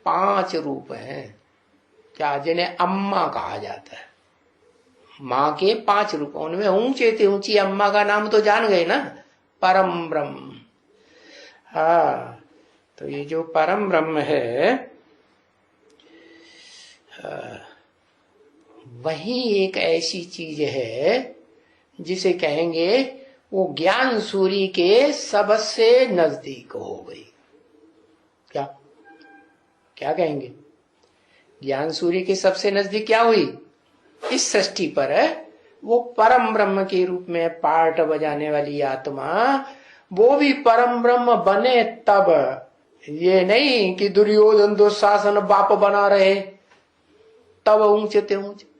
A: 5 रूप हैं, क्या जिन्हें अम्मा कहा जाता है। माँ के 5 रूप, उनमें ऊंचे से ऊंची अम्मा का नाम तो जान गए ना, परम ब्रह्म। हाँ, तो ये जो परम ब्रह्म है, वही एक ऐसी चीज है जिसे कहेंगे वो ज्ञान सूर्य के सबसे नजदीक हो गई। क्या क्या कहेंगे? ज्ञान सूर्य के सबसे नजदीक क्या हुई इस सृष्टि पर? है वो परम ब्रह्म के रूप में पार्ट बजाने वाली आत्मा, वो भी परम ब्रह्म बने तब। ये नहीं कि दुर्योधन दुशासन बाप बना रहे तब ऊंचे ते ऊंचे।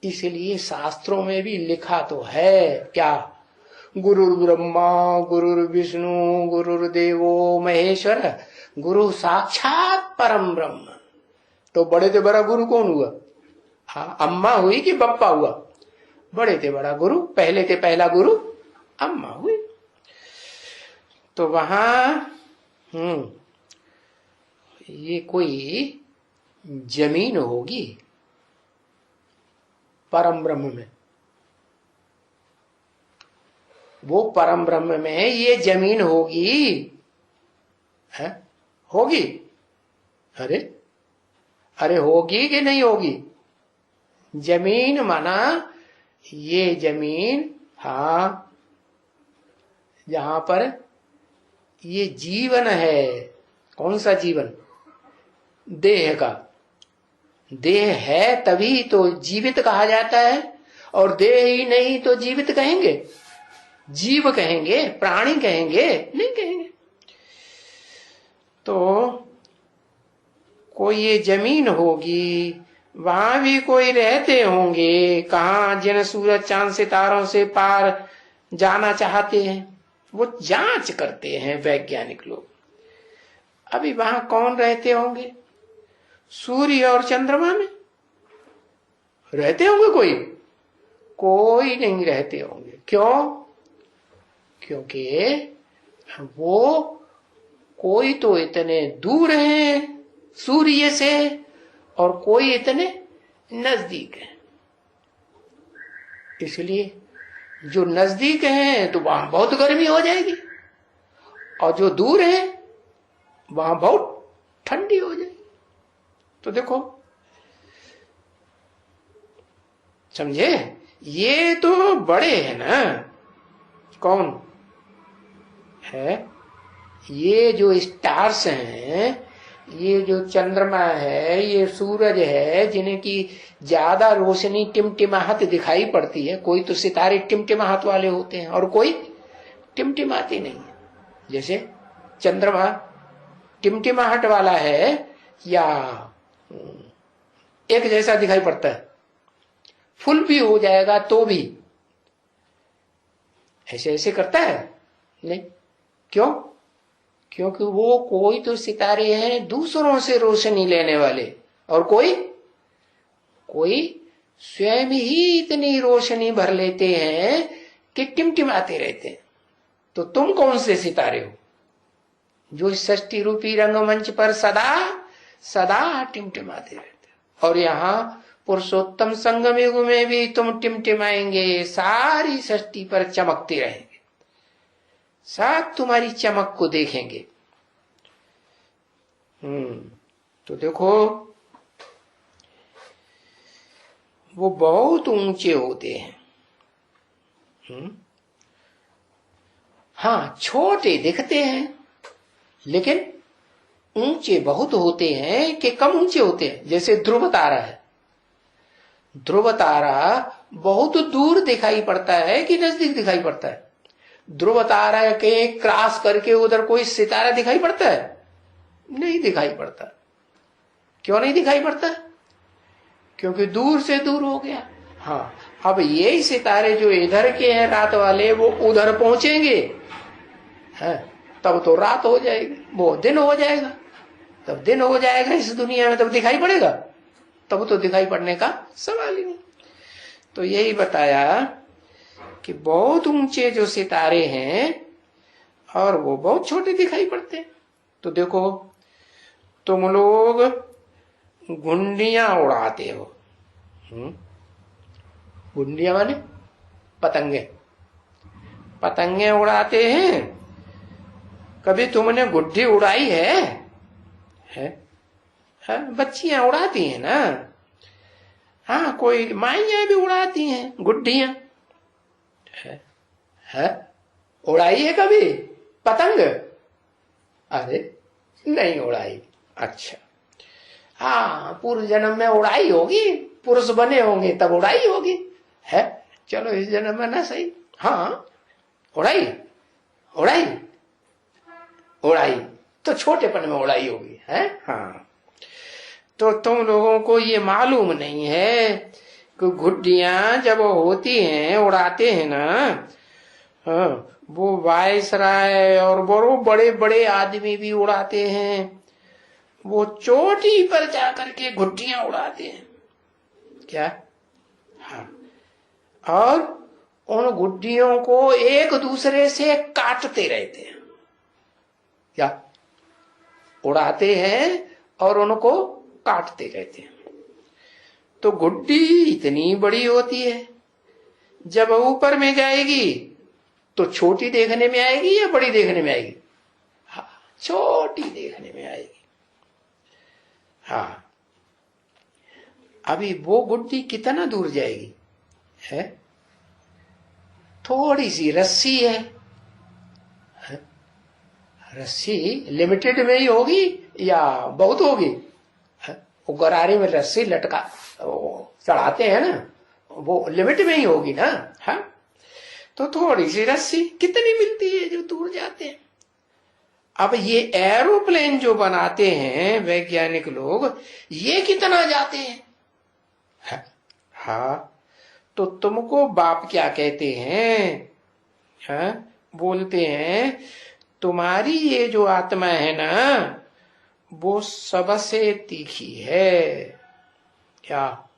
A: इसलिए शास्त्रों में भी लिखा तो है, क्या? गुरुर् ब्रह्मा गुरुर्विष्णु गुरुर्देवो महेश्वर गुरु साक्षात परम ब्रह्म। तो बड़े से बड़ा गुरु कौन हुआ? हाँ, अम्मा हुई कि बप्पा हुआ? बड़े से बड़ा गुरु, पहले से पहला गुरु अम्मा हुई। तो वहां ये कोई जमीन होगी परम ब्रह्म में, वो परम ब्रह्म में ये जमीन होगी, है? होगी? अरे होगी कि नहीं होगी? जमीन माना ये जमीन, हाँ, जहां पर ये जीवन है। कौन सा जीवन? देह का। देह है तभी तो जीवित कहा जाता है, और देह ही नहीं तो जीवित कहेंगे? जीव कहेंगे? प्राणी कहेंगे? नहीं कहेंगे। तो कोई ये जमीन होगी, वहां भी कोई रहते होंगे। कहा? जिन सूरज चांद सितारों से पार जाना चाहते हैं, वो जांच करते हैं वैज्ञानिक लोग। अभी वहां कौन रहते होंगे? सूर्य और चंद्रमा में रहते होंगे? कोई नहीं रहते होंगे। क्यों? क्योंकि वो कोई तो इतने दूर है सूर्य से, और कोई इतने नजदीक है। इसलिए जो नजदीक है तो वहां बहुत गर्मी हो जाएगी, और जो दूर है वहां बहुत ठंडी हो जाएगी। तो देखो, समझे? ये तो बड़े हैं ना। कौन है? ये जो स्टार्स हैं, ये जो चंद्रमा है, ये सूरज है, जिन्हें की ज्यादा रोशनी टिमटिमाहट दिखाई पड़ती है। कोई तो सितारे टिमटिमाहट वाले होते हैं और कोई टिमटिमाते नहीं है। जैसे चंद्रमा टिमटिमाहट वाला है या एक जैसा दिखाई पड़ता है, फुल भी हो जाएगा तो भी ऐसे ऐसे करता है नहीं। क्यों? क्योंकि वो कोई तो सितारे हैं दूसरों से रोशनी लेने वाले, और कोई स्वयं ही इतनी रोशनी भर लेते हैं कि टिमटिमाते रहते हैं। तो तुम कौन से सितारे हो जो षष्ठी रूपी रंगमंच पर सदा सदा टिमटिमाते रहते हो? और यहाँ पुरुषोत्तम संगम युग में भी तुम टिमटिमाएंगे, सारी षष्ठी पर चमकते रहेंगे, सब तुम्हारी चमक को देखेंगे। तो देखो, वो बहुत ऊंचे होते हैं। हाँ, छोटे दिखते हैं लेकिन ऊंचे बहुत होते हैं कि कम ऊंचे होते हैं। जैसे ध्रुव तारा है, ध्रुव तारा बहुत दूर दिखाई पड़ता है कि नजदीक दिखाई पड़ता है? ध्रुव तारा के क्रॉस करके उधर कोई सितारा दिखाई पड़ता है? नहीं दिखाई पड़ता। क्यों नहीं दिखाई पड़ता? क्योंकि दूर से दूर हो गया। हाँ, अब ये सितारे जो इधर के हैं रात वाले, वो उधर पहुंचेंगे, है तब तो रात हो जाएगी, वो दिन हो जाएगा। तब दिन हो जाएगा इस दुनिया में, तब दिखाई पड़ेगा? तब तो दिखाई पड़ने का सवाल ही नहीं। तो यही बताया कि बहुत ऊंचे जो सितारे हैं और वो बहुत छोटे दिखाई पड़ते हैं। तो देखो, तुम लोग गुंडियां उड़ाते हो। गुंडियां माने पतंगे, पतंगे उड़ाते हैं। कभी तुमने गुड्डी उड़ाई है? बच्चियां उड़ाती हैं ना। हाँ, कोई माइयां भी उड़ाती हैं गुड्डियां। है उड़ाई है कभी पतंग? अरे नहीं उड़ाई। अच्छा, हाँ, पूर्व जन्म में उड़ाई होगी, पुरुष बने होंगे तब उड़ाई होगी। है चलो इस जन्म में ना सही। हाँ, उड़ाई उड़ाई उड़ाई तो छोटेपन में उड़ाई होगी। है हाँ, तो तुम लोगों को ये मालूम नहीं है कि गुड्डियां जब होती हैं, उड़ाते हैं ना, हाँ, वो वायसराय और वो बड़े बड़े आदमी भी उड़ाते हैं। वो चोटी पर जाकर के गुड्डियां उड़ाते हैं। क्या? हाँ, और उन गुड्डियों को एक दूसरे से काटते रहते हैं। क्या? उड़ाते हैं और उनको काटते रहते हैं। तो गुड्डी इतनी बड़ी होती है, जब ऊपर में जाएगी तो छोटी देखने में आएगी या बड़ी देखने में आएगी? हाँ, छोटी देखने में आएगी। हाँ, अभी वो गुड्डी कितना दूर जाएगी? है थोड़ी सी रस्सी है, रस्सी लिमिटेड में ही होगी या बहुत होगी? वो गरारे में रस्सी लटका चढ़ाते हैं ना, वो लिमिट में ही होगी ना। हाँ, तो थोड़ी सी रस्सी कितनी मिलती है जो दूर जाते हैं। अब ये एरोप्लेन जो बनाते हैं वैज्ञानिक लोग, ये कितना जाते हैं? हाँ, तो तुमको बाप क्या कहते हैं? हाँ, बोलते हैं तुम्हारी ये जो आत्मा है ना, वो सबसे तीखी है। क्या?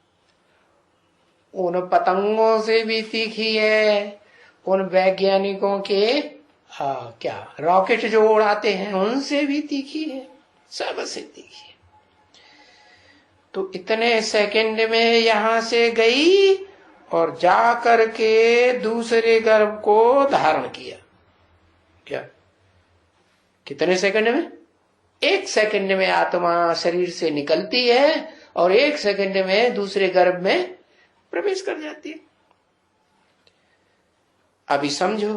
A: उन पतंगों से भी तीखी है, उन वैज्ञानिकों के क्या रॉकेट जो उड़ाते हैं उनसे भी तीखी है, सबसे तीखी है। तो इतने सेकंड में यहां से गई और जा करके दूसरे गर्भ को धारण किया। क्या कितने सेकंड में? 1 सेकंड में आत्मा शरीर से निकलती है और 1 सेकंड में दूसरे गर्भ में प्रवेश कर जाती है। अभी समझो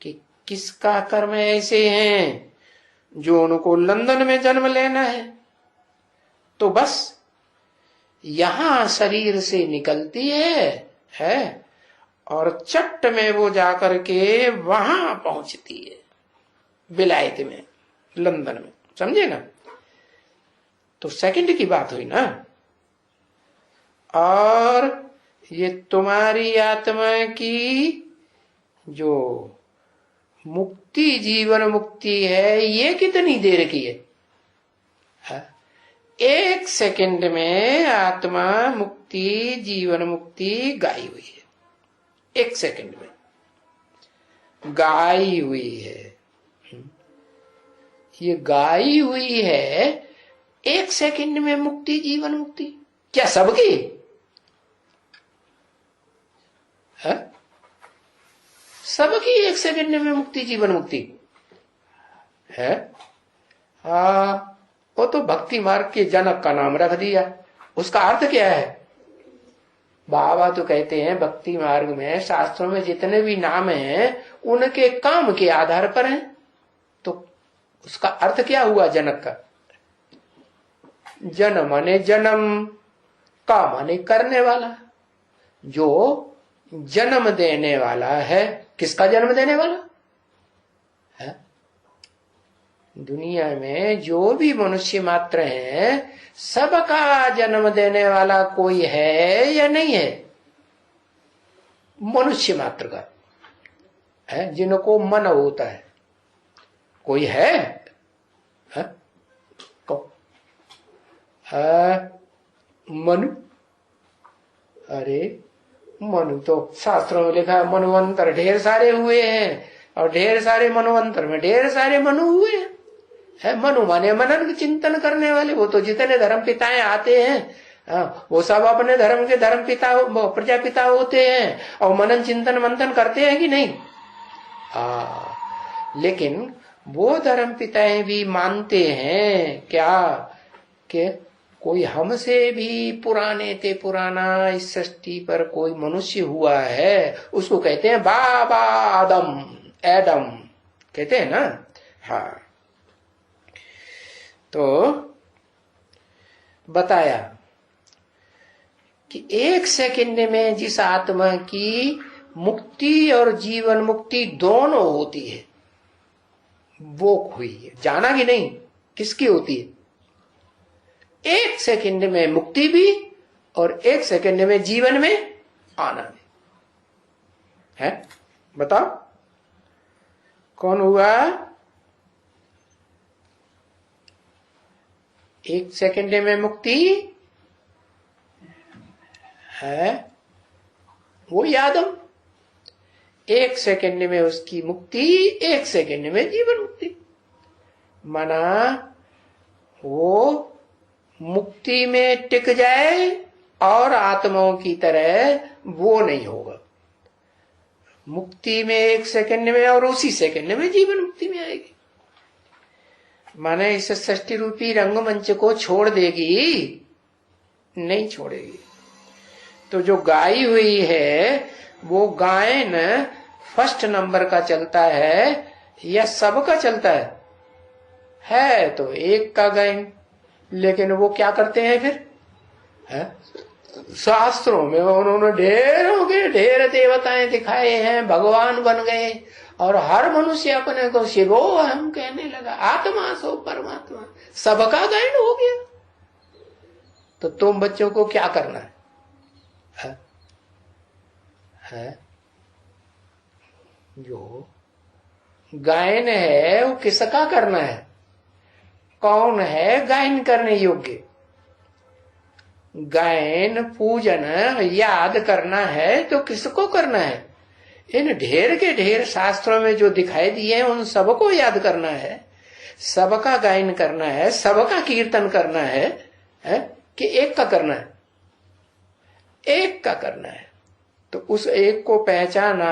A: कि किसका कर्म ऐसे हैं जो उनको लंदन में जन्म लेना है, तो बस यहां शरीर से निकलती है और चट्ट में वो जाकर के वहां पहुंचती है, विलायत में, लंदन में। समझे ना? तो सेकंड की बात हुई ना। और ये तुम्हारी आत्मा की जो मुक्ति, जीवन मुक्ति है, ये कितनी देर की है? 1 सेकंड में आत्मा मुक्ति, जीवन मुक्ति गाई हुई है। 1 सेकंड में गाई हुई है। ये गाई हुई है 1 सेकंड में मुक्ति, जीवन मुक्ति। क्या सबकी है? सबकी 1 सेकंड में मुक्ति, जीवन मुक्ति है। वो तो भक्ति मार्ग के जनक का नाम रख दिया। उसका अर्थ क्या है? बाबा तो कहते हैं भक्ति मार्ग में शास्त्रों में जितने भी नाम हैं उनके काम के आधार पर हैं। तो उसका अर्थ क्या हुआ जनक का? जन माने जन्म, का माने करने वाला, जो जन्म देने वाला है। किसका जन्म देने वाला है? दुनिया में जो भी मनुष्य मात्र हैं, सबका जन्म देने वाला कोई है या नहीं है? मनुष्य मात्र का है, जिनको मन होता है। कोई है? मनु? अरे मनु तो शास्त्रों में लिखा है मनुवंतर ढेर सारे हुए हैं, और ढेर सारे मनुवंतर में ढेर सारे मनु हुए हैं। मनु माने मनन चिंतन करने वाले। वो तो जितने धर्म पिताएं आते हैं वो सब अपने धर्म के धर्म पिता, प्रजापिता होते हैं और मनन चिंतन मंथन करते हैं कि नहीं? लेकिन वो धर्म पिताएं भी मानते हैं क्या कि कोई हमसे भी पुराने ते पुराना इस सृष्टि पर कोई मनुष्य हुआ है, उसको कहते हैं बाबा आदम, एडम कहते हैं ना। हाँ, तो बताया कि 1 सेकंड में जिस आत्मा की मुक्ति और जीवन मुक्ति दोनों होती है, वो हुई है। जाना कि नहीं किसकी होती है? 1 सेकंड में मुक्ति भी और 1 सेकंड में जीवन में आना भी है। बताओ कौन हुआ? 1 सेकंड में मुक्ति है वो आदम, 1 सेकंड में उसकी मुक्ति, 1 सेकंड में जीवन मुक्ति। माना वो मुक्ति में टिक जाए और आत्माओं की तरह वो नहीं होगा। मुक्ति में 1 सेकंड में और उसी सेकंड में जीवन मुक्ति में आएगी। माने इस सृष्टि रूपी रंगमंच को छोड़ देगी? नहीं छोड़ेगी। तो जो गाई हुई है वो गायन फर्स्ट नंबर का चलता है या सबका चलता है तो एक का गायन। लेकिन वो क्या करते हैं फिर? शास्त्रों में उन्होंने ढेर देवताएं दिखाए हैं, भगवान बन गए और हर मनुष्य अपने को शिवो हम कहने लगा, आत्मा सो परमात्मा, सबका गायन हो गया। तो तुम बच्चों को क्या करना है? जो गायन है वो किसका करना है? कौन है गायन करने योग्य? गायन पूजन याद करना है तो किसको करना है? इन ढेर के ढेर शास्त्रों में जो दिखाई दिए हैं उन सबको याद करना है, सबका गायन करना है, सबका कीर्तन करना है। है कि एक का करना है, एक का करना है। तो उस एक को पहचाना,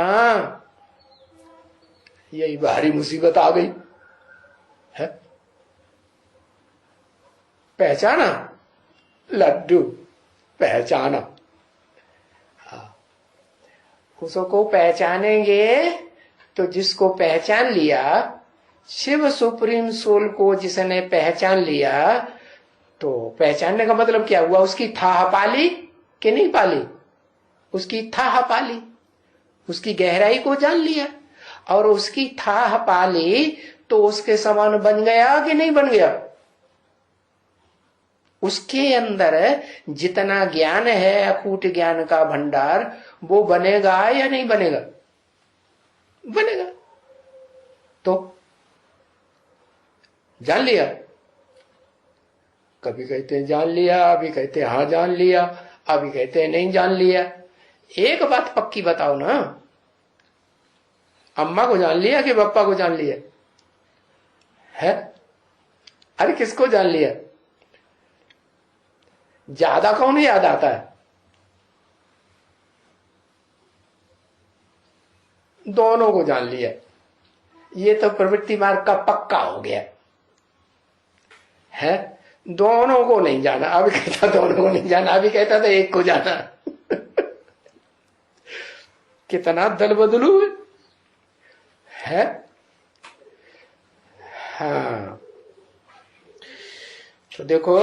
A: यही भारी मुसीबत आ गई है। पहचाना, लड्डू पहचाना। उसको पहचानेंगे तो जिसको पहचान लिया, शिव सुप्रीम सोल को जिसने पहचान लिया, तो पहचानने का मतलब क्या हुआ? उसकी थाह पाली कि नहीं पाली? उसकी थाह पाली, उसकी गहराई को जान लिया, और उसकी थाह पाली तो उसके समान बन गया कि नहीं बन गया? उसके अंदर जितना ज्ञान है, अकूट ज्ञान का भंडार, वो बनेगा या नहीं बनेगा? बनेगा। तो जान लिया, कभी कहते हैं जान लिया, अभी कहते हैं हाँ जान लिया, अभी कहते हैं नहीं जान लिया। एक बात पक्की बताओ ना, अम्मा को जान लिया कि पापा को जान लिया है? अरे किसको जान लिया? ज्यादा कौन याद आता है? दोनों को जान लिया। ये तो प्रवृत्ति मार्ग का पक्का हो गया है। दोनों को नहीं जाना, अभी कहता दोनों को नहीं जाना, अभी कहता था एक को जाना। कितना दल बदलू है। हाँ, तो देखो,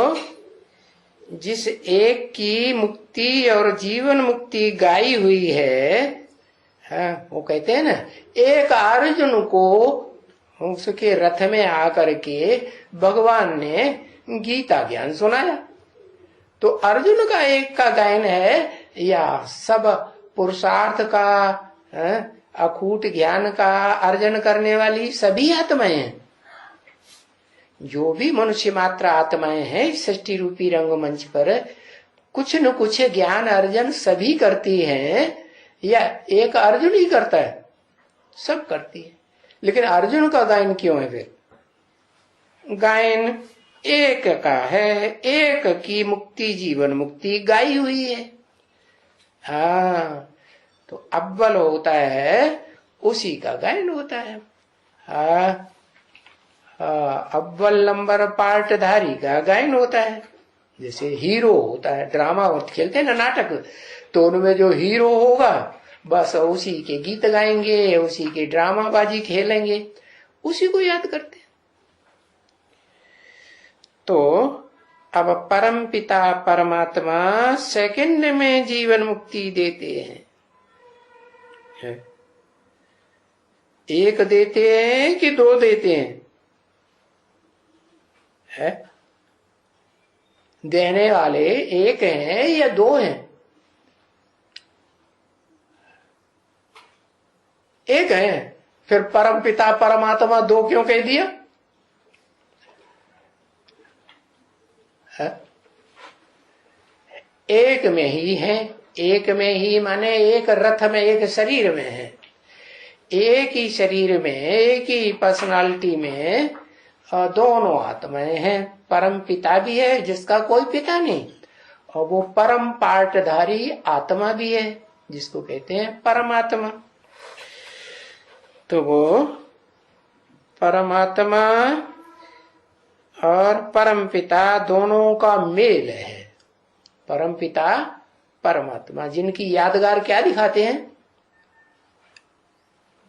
A: जिस एक की मुक्ति और जीवन मुक्ति गाई हुई है, वो कहते हैं ना, एक अर्जुन को उसके रथ में आकर के भगवान ने गीता ज्ञान सुनाया। तो अर्जुन का एक का गायन है या सब पुरुषार्थ का, अकूट ज्ञान का अर्जन करने वाली सभी आत्माएं हैं। जो भी मनुष्य मात्र आत्माएं हैं सृष्टि रूपी रंगमंच पर, कुछ न कुछ ज्ञान अर्जन सभी करती हैं, या एक अर्जुन ही करता है? सब करती है। लेकिन अर्जुन का गायन क्यों है? फिर गायन एक का है, एक की मुक्ति जीवन मुक्ति गाई हुई है। हाँ, तो अव्वल होता है उसी का गायन होता है। हाँ, अव्वल नंबर पार्टधारी का गायन होता है। जैसे हीरो होता है, ड्रामा खेलते हैं ना, नाटक, तो उनमें जो हीरो होगा बस उसी के गीत गाएंगे, उसी के ड्रामाबाजी खेलेंगे, उसी को याद करते हैं। तो अब परम पिता परमात्मा सेकंड में जीवन मुक्ति देते हैं। एक देते हैं कि दो देते हैं? है देने वाले एक हैं या दो हैं? एक है। फिर परम पिता परमात्मा दो क्यों कह दिया? है? एक में ही है। एक में ही माने एक रथ में, एक शरीर में है। एक ही शरीर में, एक ही पर्सनालिटी में दोनों आत्माएं हैं। परम पिता भी है जिसका कोई पिता नहीं, और वो परम पार्टधारी आत्मा भी है जिसको कहते हैं परमात्मा। तो वो परमात्मा और परम पिता दोनों का मेल है। परम पिता परमात्मा, जिनकी यादगार क्या दिखाते हैं?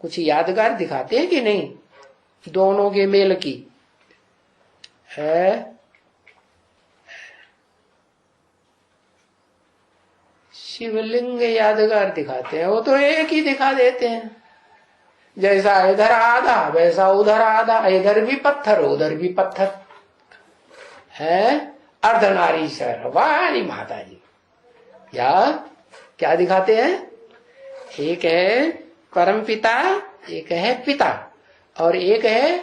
A: कुछ यादगार दिखाते हैं कि नहीं दोनों के मेल की? है शिवलिंग यादगार दिखाते हैं, वो तो एक ही दिखा देते हैं। जैसा इधर आधा वैसा उधर आधा, इधर भी पत्थर उधर भी पत्थर है। अर्धनारीश्वर वाली माता जी क्या दिखाते हैं? एक है परम पिता, एक है पिता, और एक है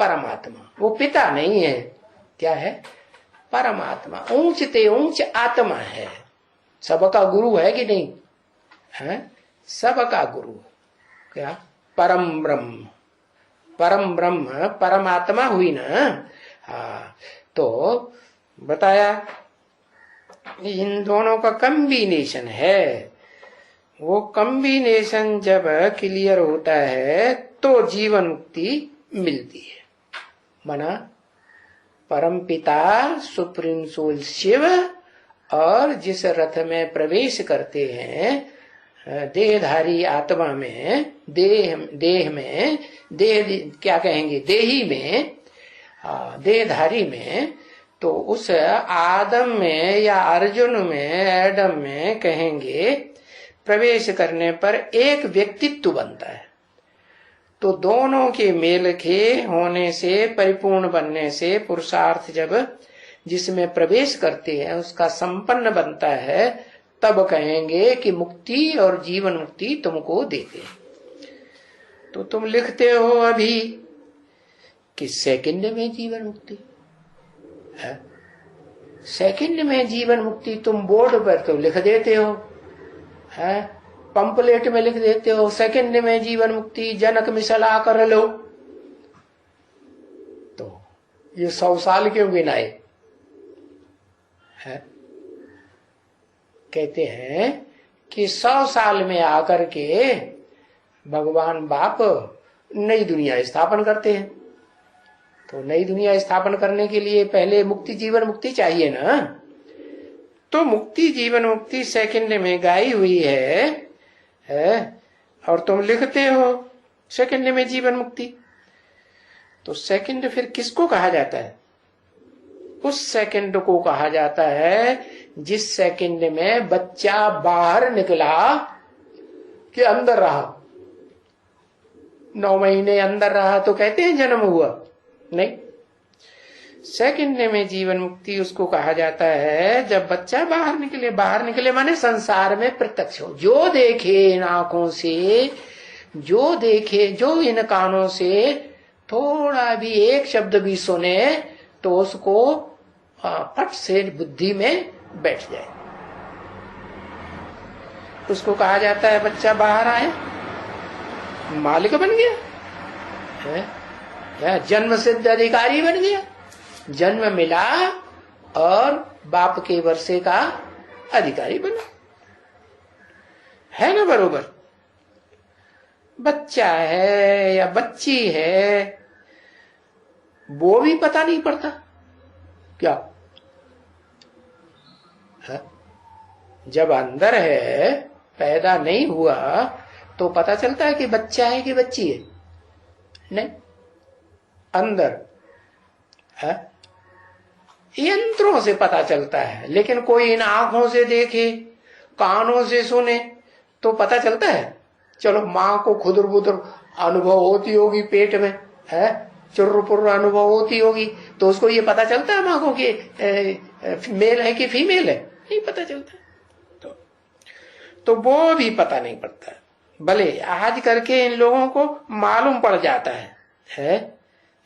A: परमात्मा। वो पिता नहीं है, क्या है? परमात्मा। ऊंच ते ऊंच आत्मा है, सबका गुरु है कि नहीं है? सबका गुरु क्या? परम ब्रह्म। परम ब्रह्म परमात्मा हुई ना। हाँ, तो बताया इन दोनों का कम्बिनेशन है। वो कम्बिनेशन जब क्लियर होता है तो जीवन मुक्ति मिलती है। माना परमपिता सुप्रीम सोल शिव और जिस रथ में प्रवेश करते हैं देहधारी आत्मा में, देह में, देह क्या कहेंगे, देही में, देहधारी में, तो उस आदम में या अर्जुन में, एडम में कहेंगे प्रवेश करने पर एक व्यक्तित्व बनता है। तो दोनों के मेल के होने से, परिपूर्ण बनने से पुरुषार्थ जब जिसमें प्रवेश करते हैं उसका संपन्न बनता है, तब कहेंगे कि मुक्ति और जीवन मुक्ति तुमको देते हैं। तो तुम लिखते हो अभी कि सेकंड में जीवन मुक्ति है। सेकंड में जीवन मुक्ति तुम बोर्ड पर तो लिख देते हो, है, पंपलेट में लिख देते हो सेकंड में जीवन मुक्ति, जनक मिसला कर लो। तो ये 100 साल क्यों गिनाए है? कहते हैं कि 100 साल में आकर के भगवान बाप नई दुनिया स्थापन करते हैं। तो नई दुनिया स्थापन करने के लिए पहले मुक्ति जीवन मुक्ति चाहिए ना। तो मुक्ति जीवन मुक्ति सेकंड में गाई हुई है और तुम लिखते हो सेकंड में जीवन मुक्ति। तो सेकंड फिर किसको कहा जाता है? उस सेकंड को कहा जाता है जिस सेकंड में बच्चा बाहर निकला कि अंदर रहा। 9 महीने अंदर रहा तो कहते हैं जन्म हुआ? नहीं। सेकंड में जीवन मुक्ति उसको कहा जाता है जब बच्चा बाहर निकले। बाहर निकले माने संसार में प्रत्यक्ष हो, जो देखे इन आंखों से, जो देखे, जो इन कानों से थोड़ा भी एक शब्द भी सुने तो उसको फट से बुद्धि में बैठ जाए। उसको कहा जाता है बच्चा बाहर आया, मालिक बन गया है, या जन्म सिद्ध अधिकारी बन गया। जन्म मिला और बाप के वर्षे का अधिकारी बना, है ना बरोबर? बच्चा है या बच्ची है वो भी पता नहीं पड़ता क्या है? जब अंदर है, पैदा नहीं हुआ तो पता चलता है कि बच्चा है कि बच्ची है? नहीं, अंदर है, यंत्रों से पता चलता है। लेकिन कोई इन आंखों से देखे, कानों से सुने तो पता चलता है? चलो माँ को खुदर बुदर अनुभव होती होगी, पेट में है चुर्र पुर्र अनुभव होती होगी, तो उसको ये पता चलता है माँ को कि मेल है कि फीमेल है? नहीं पता चलता। तो वो भी पता नहीं पड़ता। भले आज करके इन लोगों को मालूम पड़ जाता है?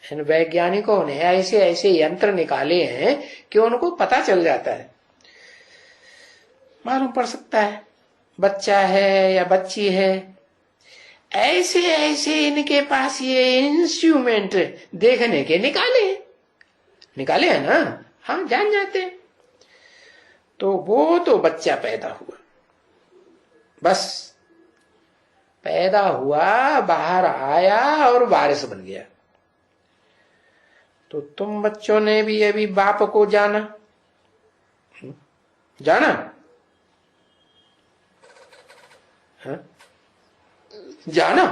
A: इन वैज्ञानिकों ने ऐसे ऐसे यंत्र निकाले हैं कि उनको पता चल जाता है, मालूम पड़ सकता है बच्चा है या बच्ची है। ऐसे ऐसे इनके पास ये इंस्ट्रूमेंट देखने के निकाले हैं ना। हाँ, जान जाते हैं। तो वो तो बच्चा पैदा हुआ, बस पैदा हुआ, बाहर आया और वारिस बन गया। तो तुम बच्चों ने भी अभी बाप को जाना हाँ? जाना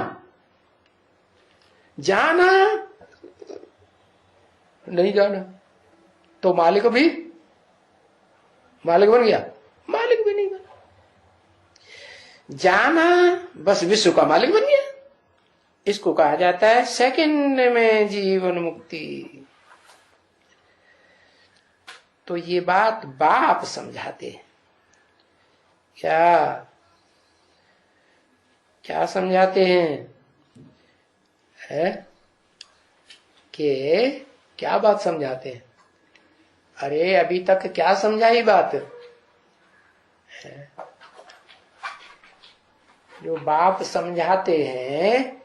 A: नहीं जाना तो मालिक बन गया? मालिक भी नहीं बना। जाना बस विश्व का मालिक बन गया। इसको कहा जाता है सेकंड में जीवन मुक्ति। तो ये बात बाप समझाते हैं। क्या समझाते हैं? कि क्या बात समझाते हैं? अरे अभी तक क्या समझाई बात? जो बाप समझाते हैं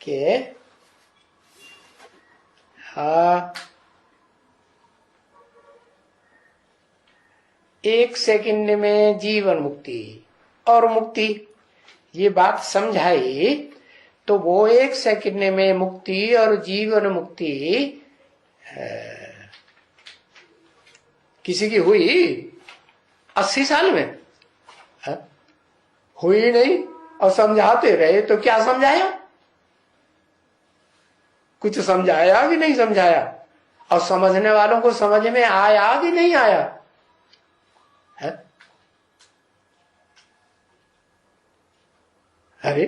A: कि हाँ, एक सेकंड में जीवन मुक्ति और मुक्ति, ये बात समझाई तो वो एक सेकंड में मुक्ति और जीवन मुक्ति किसी की हुई 80 साल में? हुई नहीं। और समझाते रहे तो क्या समझाया? कुछ समझाया भी नहीं समझाया। और समझने वालों को समझ में आया भी नहीं आया है? अरे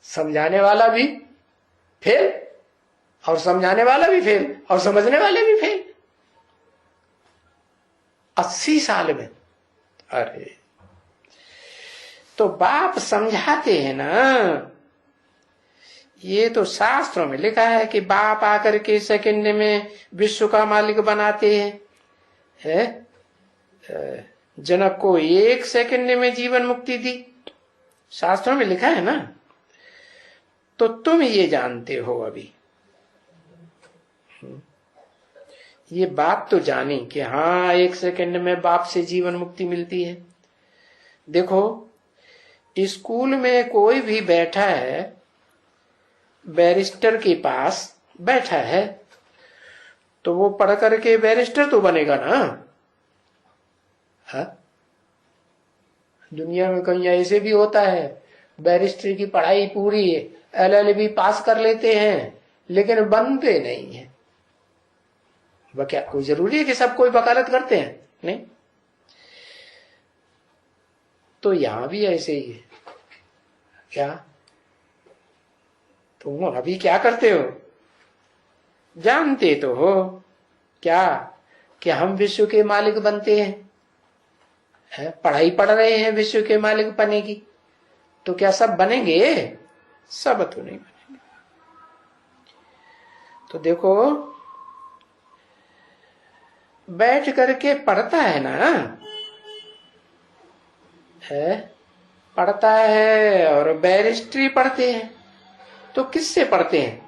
A: समझाने वाला भी फेल और समझाने वाला भी फेल और समझने वाले भी फेल 80 साल में। अरे तो बाप समझाते हैं ना, ये तो शास्त्रों में लिखा है कि बाप आकर के सेकंड में विश्व का मालिक बनाते हैं, जनक को एक सेकंड में जीवन मुक्ति दी, शास्त्रों में लिखा है ना। तो तुम ये जानते हो अभी, ये बात तो जानी कि हाँ एक सेकंड में बाप से जीवन मुक्ति मिलती है। देखो स्कूल में कोई भी बैठा है, बैरिस्टर के पास बैठा है, तो वो पढ़ करके बैरिस्टर तो बनेगा ना। हा? दुनिया में कहीं ऐसे भी होता है, बैरिस्टर की पढ़ाई पूरी है, LLB पास कर लेते हैं लेकिन बनते नहीं है। वह क्या कोई जरूरी है कि सब कोई वकालत करते हैं? नहीं। तो यहां भी ऐसे ही है क्या? तुम अभी क्या करते हो? जानते तो हो क्या कि हम विश्व के मालिक बनते हैं, पढ़ाई पढ़ रहे हैं विश्व के मालिक बनने की, तो क्या सब बनेंगे? सब तो नहीं बनेंगे। तो देखो बैठ करके पढ़ता है ना, पढ़ता है और बैरिस्ट्री पढ़ते हैं, तो किससे पढ़ते हैं?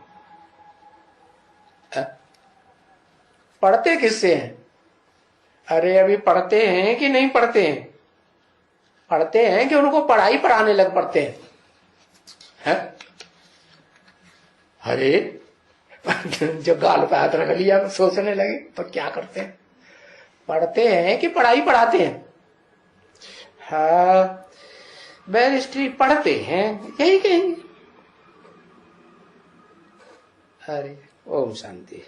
A: पढ़ते किससे हैं? अरे अभी पढ़ते हैं कि नहीं पढ़ते हैं? पढ़ते हैं कि उनको पढ़ाई पढ़ाने लग पड़ते हैं? अरे जो गाल पे हाथ रख लिया सोचने लगे तो क्या करते हैं? पढ़ते हैं कि पढ़ाई पढ़ाते हैं? हाँ बैरिस्ट्री पढ़ते हैं यही कहेंगे। अरे ओम शांति।